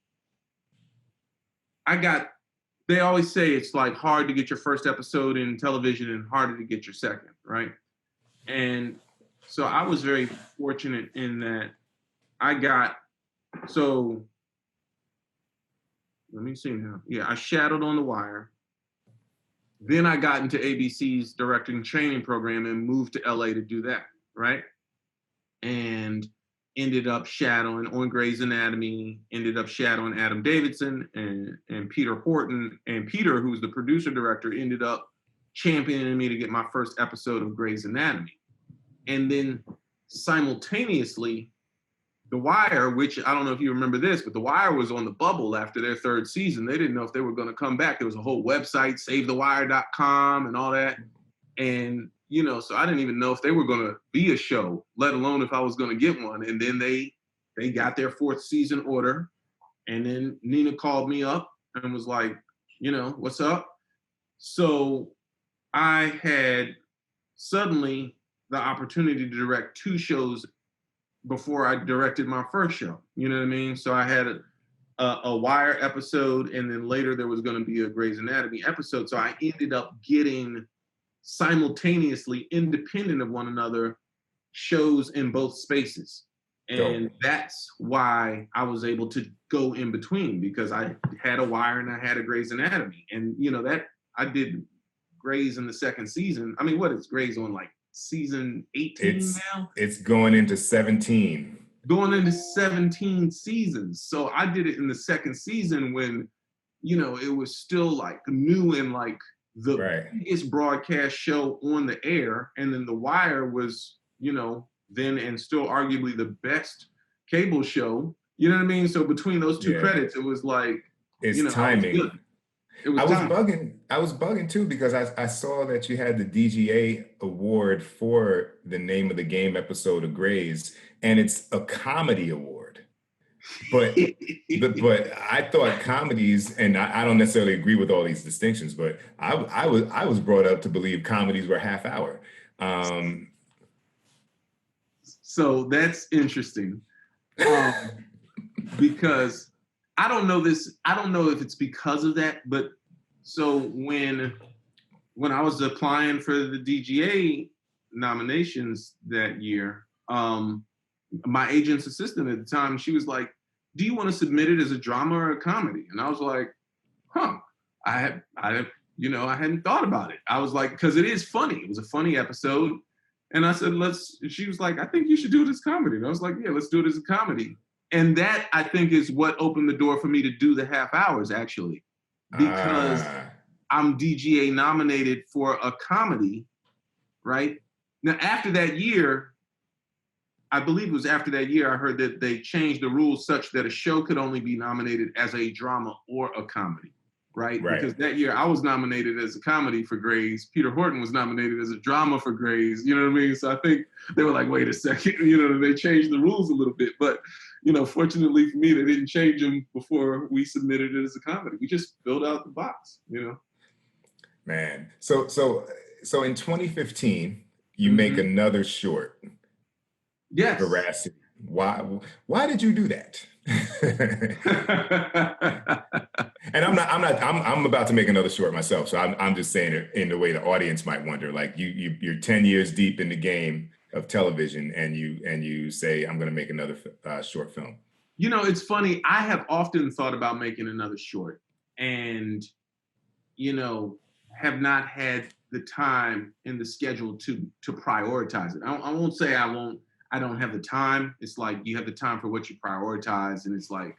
they always say it's like hard to get your first episode in television and harder to get your second, right? And so I was very fortunate in that let me see now. Yeah, I shadowed on The Wire. Then I got into ABC's directing training program and moved to LA to do that, right? And ended up shadowing on Grey's Anatomy, ended up shadowing Adam Davidson and Peter Horton. And Peter, who's the producer director, ended up championing me to get my first episode of Grey's Anatomy. And then simultaneously, The Wire, which I don't know if you remember this, but The Wire was on the bubble after their third season. They didn't know if they were going to come back. There was a whole website, SaveTheWire.com and all that. And, so I didn't even know if they were going to be a show, let alone if I was going to get one. And then they got their fourth season order. And then Nina called me up and was like, what's up? So I had suddenly the opportunity to direct two shows before I directed my first show. You know what I mean? So I had a Wire episode, and then later there was going to be a Grey's Anatomy episode. So I ended up getting simultaneously, independent of one another, shows in both spaces. And that's why I was able to go in between, because I had a Wire and I had a Grey's Anatomy. And, that I did Grey's in the second season. I mean, what is Grey's on, like season 18 now? It's going into 17. Going into 17 seasons. So I did it in the second season when, it was still like new and like the biggest broadcast show on the air. And then The Wire was, then and still arguably the best cable show. You know what I mean? So between those two credits, it was like, it's timing. I was time. bugging too, because I saw that you had the DGA award for the Name of the Game episode of Grey's, and it's a comedy award. But I thought comedies, and I don't necessarily agree with all these distinctions, but I was brought up to believe comedies were half hour. So that's interesting, because I don't know if it's because of that, but so when I was applying for the DGA nominations that year, my agent's assistant at the time, she was like, do you want to submit it as a drama or a comedy? And I was like, I hadn't thought about it. I was like, because it is funny. It was a funny episode. And I said, she was like, I think you should do it as comedy. And I was like, yeah, let's do it as a comedy. And that, I think, is what opened the door for me to do the half hours, actually, because I'm DGA nominated for a comedy, right? Now, after that year, I believe it was after that year, I heard that they changed the rules such that a show could only be nominated as a drama or a comedy, right? Because that year I was nominated as a comedy for Grey's. Peter Horton was nominated as a drama for Grey's, you know what I mean? So I think they were like, wait a second, they changed the rules a little bit. But, fortunately for me, they didn't change them before we submitted it as a comedy. We just filled out the box, Man, so in 2015, you make another short. Yes. Veracity. Why did you do that? And I'm about to make another short myself, so I'm just saying it in the way the audience might wonder. Like you're 10 years deep in the game of television, and you say, I'm going to make another short film. It's funny. I have often thought about making another short, and have not had the time in the schedule to prioritize it. I won't say I won't. I don't have the time. It's like you have the time for what you prioritize, and it's like,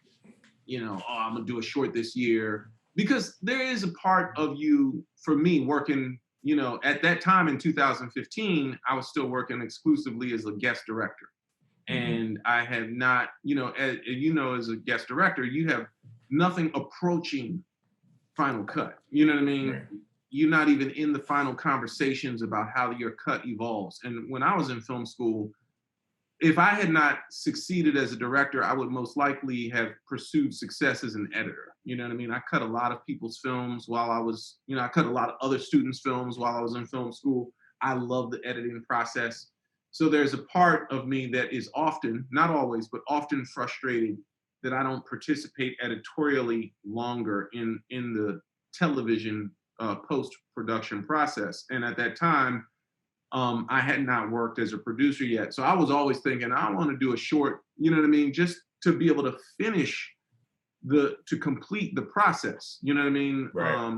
I'm gonna do a short this year, because there is a part of you, for me, working, at that time in 2015, I was still working exclusively as a guest director. And I have not, as a guest director, you have nothing approaching final cut. You know what I mean? Right. You're not even in the final conversations about how your cut evolves. And when I was in film school, if I had not succeeded as a director, I would most likely have pursued success as an editor. You know what I mean? I cut a lot of people's films while I was, I cut a lot of other students' films while I was in film school. I love the editing process. So there's a part of me that is often, not always, but often frustrated that I don't participate editorially longer in the television post-production process. And at that time, I had not worked as a producer yet. So I was always thinking, I want to do a short, you know what I mean? Just to be able to finish to complete the process. You know what I mean? Right.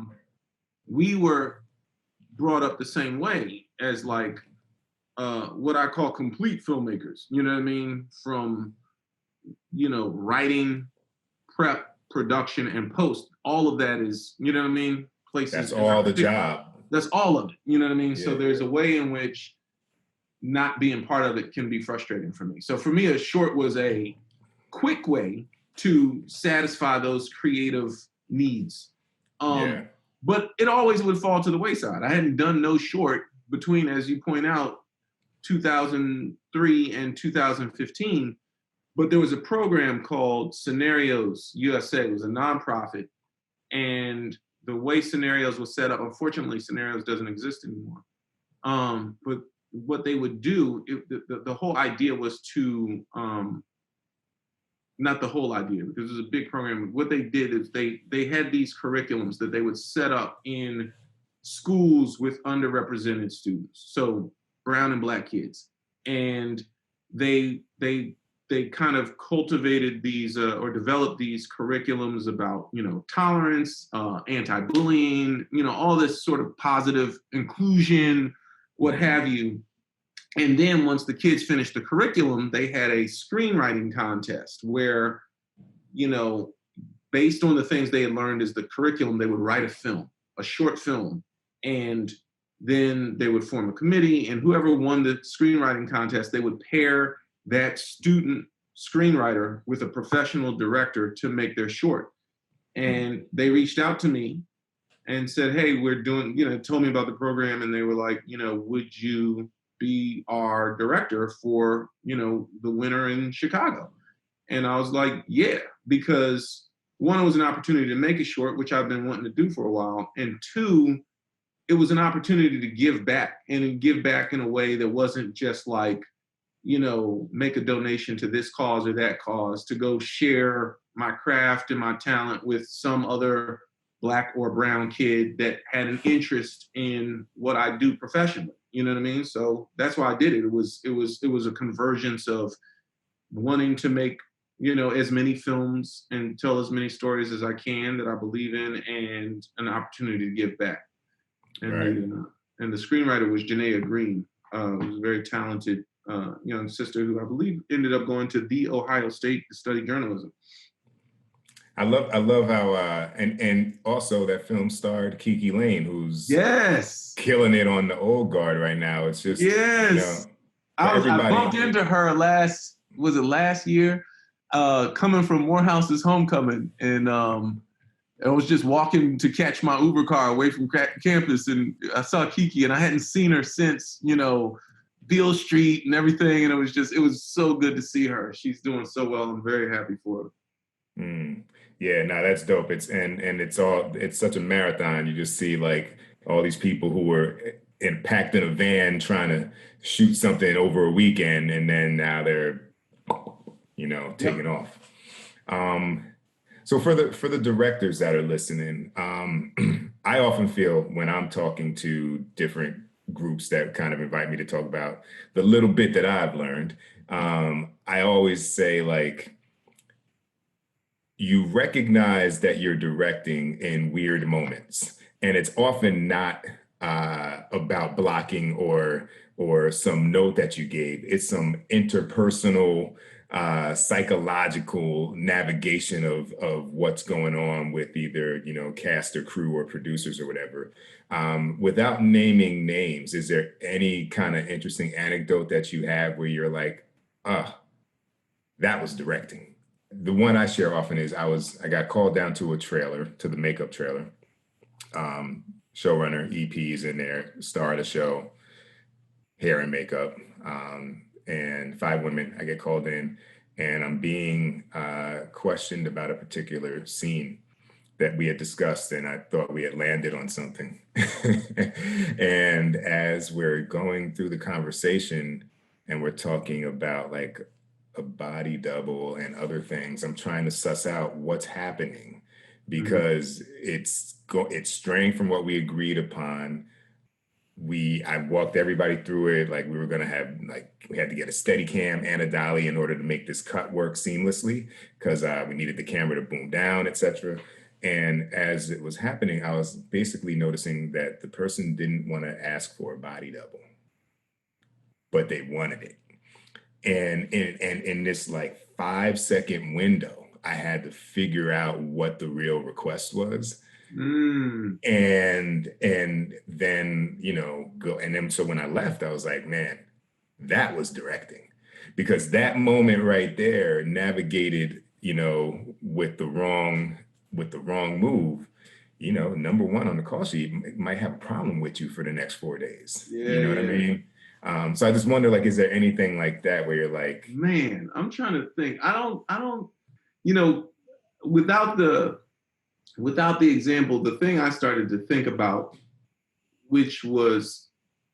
We were brought up the same way as like, what I call complete filmmakers, you know what I mean? From, writing, prep, production, and post, all of that is, you know what I mean? Places. That's all the job. That's all of it, you know what I mean? Yeah. So there's a way in which not being part of it can be frustrating for me. So for me, a short was a quick way to satisfy those creative needs. But it always would fall to the wayside. I hadn't done no short between, as you point out, 2003 and 2015, but there was a program called Scenarios USA. It was a nonprofit, and the way Scenarios was set up, unfortunately, Scenarios doesn't exist anymore. But what they would do, the whole idea was to, not the whole idea, because it was a big program. What they did is they had these curriculums that they would set up in schools with underrepresented students. So brown and black kids, and they kind of cultivated these or developed these curriculums about tolerance, anti-bullying, all this sort of positive inclusion, what have you. And then once the kids finished the curriculum, they had a screenwriting contest where, based on the things they had learned as the curriculum, they would write a short film, and then they would form a committee, and whoever won the screenwriting contest, they would pair that student screenwriter with a professional director to make their short. And they reached out to me and said, hey, we're doing, told me about the program, and they were like, would you be our director for, the winter in Chicago? And I was like, yeah, because one, it was an opportunity to make a short, which I've been wanting to do for a while, and two, it was an opportunity to give back, and give back in a way that wasn't just like, make a donation to this cause or that cause, to go share my craft and my talent with some other Black or brown kid that had an interest in what I do professionally. You know what I mean? So that's why I did it. It was a convergence of wanting to make, as many films and tell as many stories as I can that I believe in, and an opportunity to give back. And, right. And the screenwriter was Janaea Green, who's a very talented young sister who I believe ended up going to The Ohio State to study journalism. I love how and also that film starred Kiki Lane, who's killing it on the Old Guard right now. It's just I bumped into her last year, coming from Morehouse's homecoming, and I was just walking to catch my Uber car away from campus, and I saw Kiki, and I hadn't seen her since Beale Street and everything, and it was so good to see her. She's doing so well. I'm very happy for her. Yeah, no, that's dope. It's such a marathon. You just see like all these people who were packed in a van trying to shoot something over a weekend, and then now they're, taking off. So for the directors that are listening, I often feel when I'm talking to different groups that kind of invite me to talk about the little bit that I've learned, I always say, like, you recognize that you're directing in weird moments, and it's often not about blocking or some note that you gave. It's some interpersonal, psychological navigation of what's going on with either, you know, cast or crew or producers or whatever. Without naming names, is there any kind of interesting anecdote that you have where you're like, that was directing? The one I share often is I got called down to a trailer, to the makeup trailer. Showrunner, EP's in there, star of the show, hair and makeup, and 5 women. I get called in and I'm being questioned about a particular scene that we had discussed, and I thought we had landed on something. And as we're going through the conversation and we're talking about like a body double and other things, I'm trying to suss out what's happening, because it's straying from what we agreed upon. I walked everybody through it. Like we were going to have, like, we had to get a steady cam and a dolly in order to make this cut work seamlessly, because we needed the camera to boom down, etc. And as it was happening, I was basically noticing that the person didn't want to ask for a body double, but they wanted it. And in this like 5-second window, I had to figure out what the real request was. And then, you know, go. And then, so when I left, I was like, man, that was directing, because that moment right there navigated, you know, with the wrong move, you know, number one on the call sheet might have a problem with you for the next 4 days. Yeah, you know what I mean? So I just wonder, like, is there anything like that where you're like, man, I'm trying to think. I don't, you know, without the example, the thing I started to think about, which was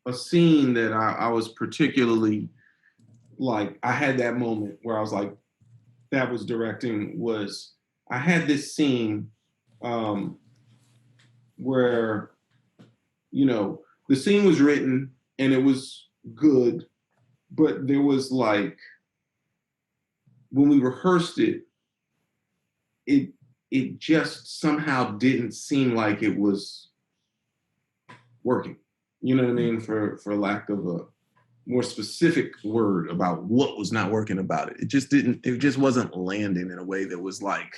a scene that I was particularly like, I had that moment where I was like, that was directing, was I had this scene where, you know, the scene was written and it was good, but there was like, when we rehearsed it, it just somehow didn't seem like it was working. You know what I mean? For lack of a more specific word about what was not working about it. It just wasn't landing in a way that was like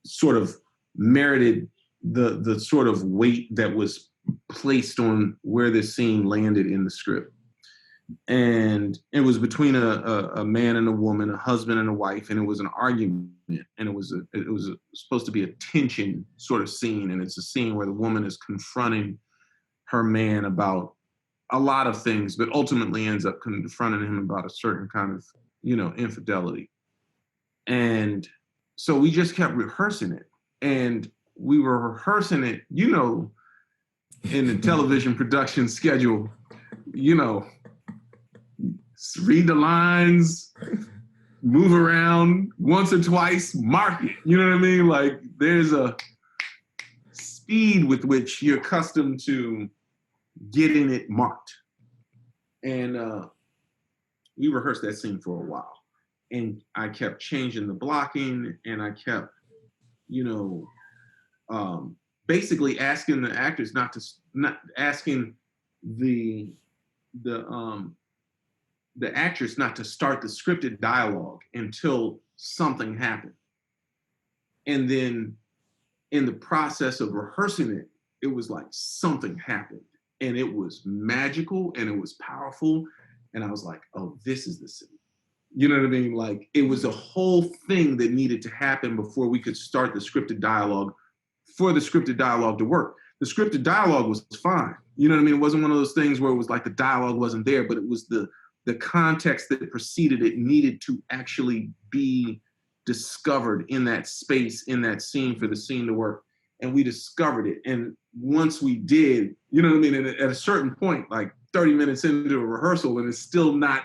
sort of merited the sort of weight that was placed on where this scene landed in the script. And it was between a man and a woman, a husband and a wife, and it was an argument, and it was supposed to be a tension sort of scene, and it's a scene where the woman is confronting her man about a lot of things, but ultimately ends up confronting him about a certain kind of, you know, infidelity. And so we just kept rehearsing it, and we were rehearsing it, you know, in the television production schedule, you know, read the lines, move around once or twice, mark it. You know what I mean? Like, there's a speed with which you're accustomed to getting it marked. And we rehearsed that scene for a while. And I kept changing the blocking, and I kept, you know, basically asking the actors not asking the actress not to start the scripted dialogue until something happened. And then in the process of rehearsing it, it was like something happened, and it was magical and it was powerful. And I was like, oh, this is the scene. You know what I mean? Like, it was a whole thing that needed to happen before we could start the scripted dialogue, for the scripted dialogue to work. The scripted dialogue was fine. You know what I mean? It wasn't one of those things where it was like the dialogue wasn't there, but it was the context that preceded it needed to actually be discovered in that space, in that scene, for the scene to work. And we discovered it. And once we did, you know what I mean? And at a certain point, like 30 minutes into a rehearsal, and it's still not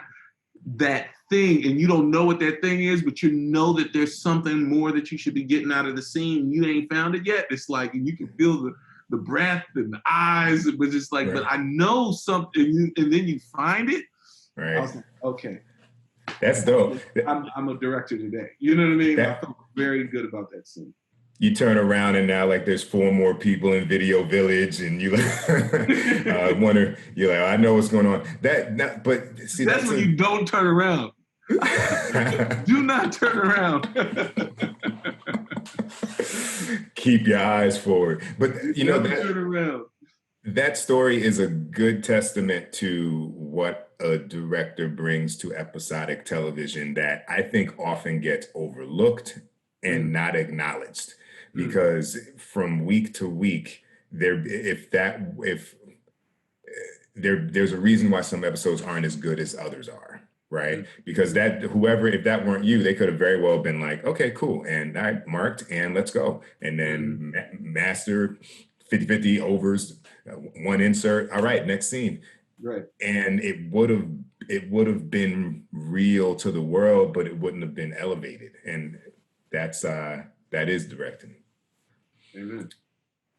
that thing, and you don't know what that thing is, but you know that there's something more that you should be getting out of the scene. You ain't found it yet. It's like, and you can feel the breath and the eyes, but it's like, right. But I know something, and then you find it. Right. I was like, okay. That's dope. I'm a director today. You know what I mean? I felt very good about that scene. You turn around and now like there's 4 more people in Video Village, and you wonder, you're like, I know what's going on. But see, that's when you don't turn around. Do not turn around. Keep your eyes forward. But turn around. That story is a good testament to what a director brings to episodic television that I think often gets overlooked and not acknowledged. Because from week to week, there's a reason why some episodes aren't as good as others are, right? Because if that weren't you, they could have very well been like, okay, cool, and I marked and let's go, and then master 50-50 overs, 1 insert. All right, next scene, right? And it would have been real to the world, but it wouldn't have been elevated, and that is directing. Amen.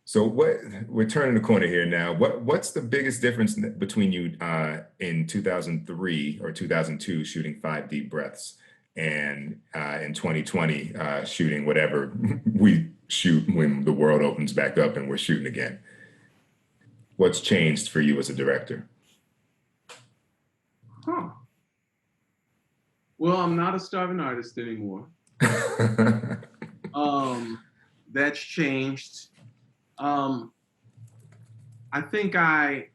So we're turning the corner here now. What's the biggest difference between you in 2003 or 2002 shooting 5 Deep Breaths and in 2020 shooting whatever we shoot when the world opens back up and we're shooting again? What's changed for you as a director? Well, I'm not a starving artist anymore. That's changed. I think I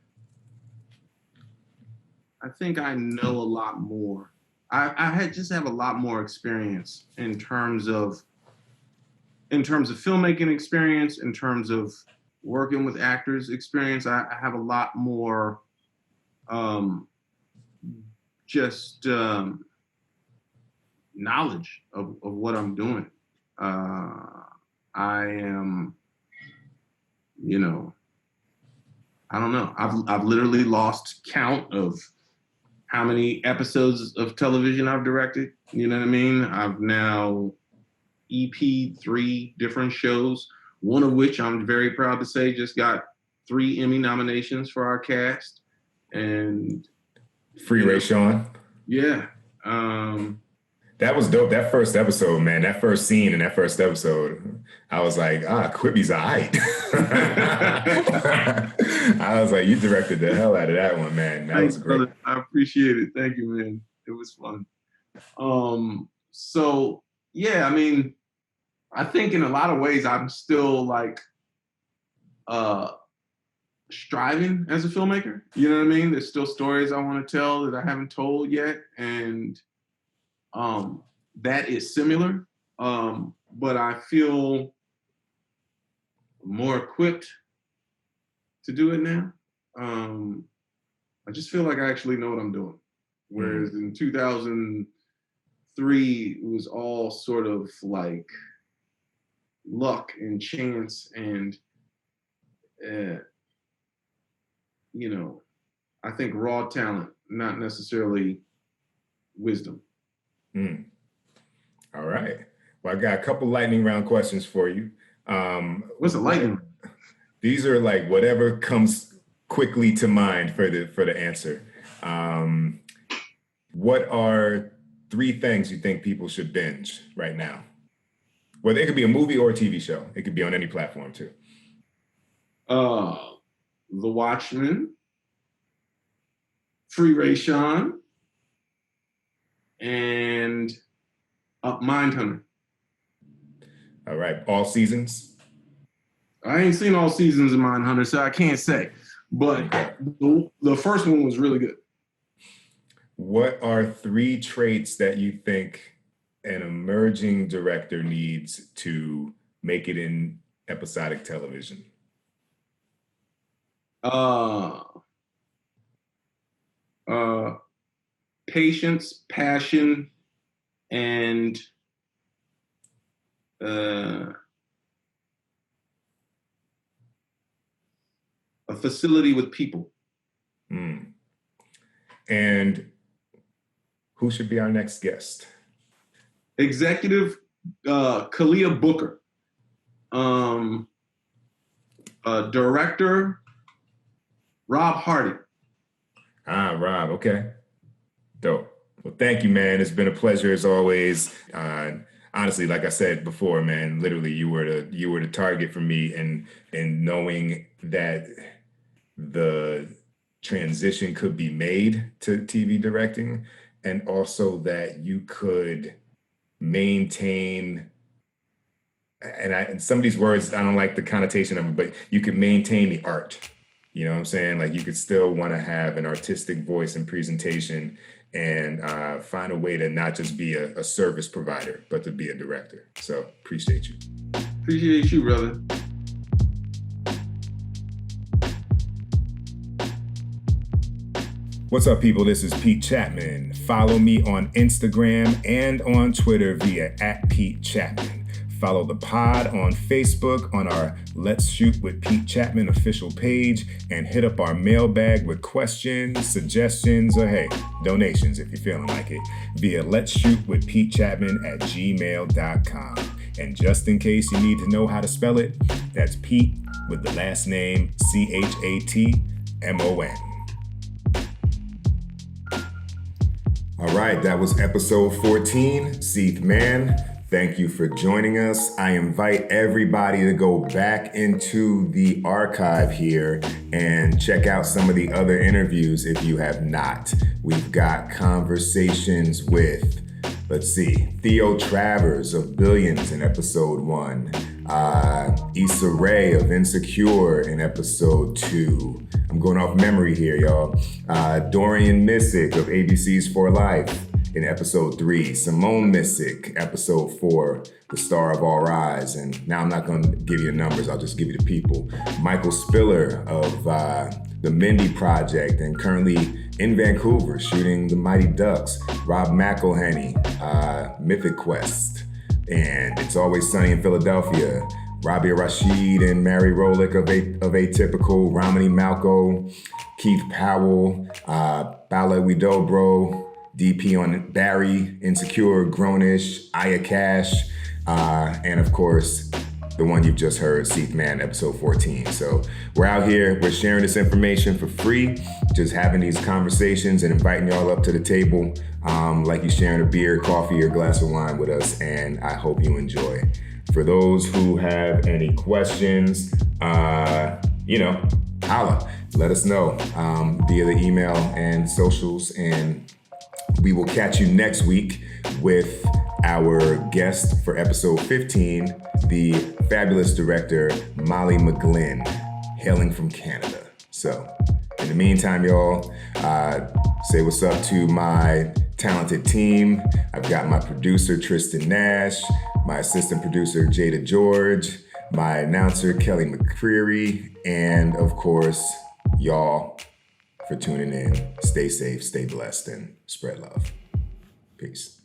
know a lot more. I just have a lot more experience in terms of filmmaking experience, in terms of working with actors experience. I have a lot more knowledge of what I'm doing. I am, I don't know. I've literally lost count of how many episodes of television I've directed. You know what I mean? I've now EP'd 3 different shows, one of which I'm very proud to say just got 3 Emmy nominations for our cast. And Free Ray Sean. Yeah. That was dope. That first episode, man, that first scene in that first episode, I was like, Quibi's all right. I was like, you directed the hell out of that one, man. That was great. Brother. I appreciate it. Thank you, man. It was fun. So, yeah, I mean, I think in a lot of ways, I'm still like striving as a filmmaker. You know what I mean? There's still stories I want to tell that I haven't told yet. And that is similar, but I feel more equipped to do it now. I just feel like I actually know what I'm doing. Whereas in 2003, it was all sort of like luck and chance and, I think raw talent, not necessarily wisdom. All right. Well, I got a couple lightning round questions for you. What's a lightning? These are like whatever comes quickly to mind for the answer. What are 3 things you think people should binge right now? Well, it could be a movie or a TV show. It could be on any platform too. The Watchmen, Free Ray Sean, and Mindhunter. All right. All seasons? I ain't seen all seasons of Mindhunter, so I can't say. But the first one was really good. What are 3 traits that you think an emerging director needs to make it in episodic television? Patience, passion, and a facility with people. And who should be our next guest? Executive Kalia Booker. Director Rob Hardy. Rob, okay. Dope. Well, thank you, man. It's been a pleasure as always. honestly, like I said before, man, literally you were the target for me, and knowing that the transition could be made to TV directing, and also that you could maintain, and some of these words, I don't like the connotation of them, but you could maintain the art. You know what I'm saying? Like you could still want to have an artistic voice and presentation, and find a way to not just be a service provider, but to be a director. So appreciate you. Appreciate you, brother. What's up, people? This is Pete Chapman. Follow me on Instagram and on Twitter via @PeteChapman. Follow the pod on Facebook on our Let's Shoot with Pete Chapman official page, and hit up our mailbag with questions, suggestions, or hey, donations if you're feeling like it, via Let's Shoot with Pete Chapman @gmail.com. And just in case you need to know how to spell it, that's Pete with the last name CHATMON. All right, that was episode 14, Seith, MANN. Thank you for joining us. I invite everybody to go back into the archive here and check out some of the other interviews if you have not. We've got conversations with, Theo Travers of Billions in episode 1, Issa Rae of Insecure in episode 2. I'm going off memory here, y'all. Dorian Missick of ABC's For Life in episode 3, Simone Missick, episode 4, the star of All Eyes. And now I'm not going to give you the numbers, I'll just give you the people. Michael Spiller of The Mindy Project, and currently in Vancouver shooting The Mighty Ducks. Rob McElhenney, Mythic Quest, and It's Always Sunny in Philadelphia. Rabia Rashid and Mary Rolick of Atypical, Ramani Malco, Keith Powell, Bala Widobro, DP on Barry, Insecure, Grownish, Aya Cash, and of course, the one you've just heard, Seith, MANN, episode 14. So we're out here, we're sharing this information for free, just having these conversations and inviting y'all up to the table, like you're sharing a beer, coffee, or glass of wine with us, and I hope you enjoy. For those who have any questions, holla, let us know via the email and socials, and we will catch you next week with our guest for episode 15, the fabulous director, Molly McGlynn, hailing from Canada. So in the meantime, y'all, say what's up to my talented team. I've got my producer, Tristan Nash, my assistant producer, Jada George, my announcer, Kelly McCreary, and of course, y'all for tuning in. Stay safe, stay blessed, and spread love. Peace.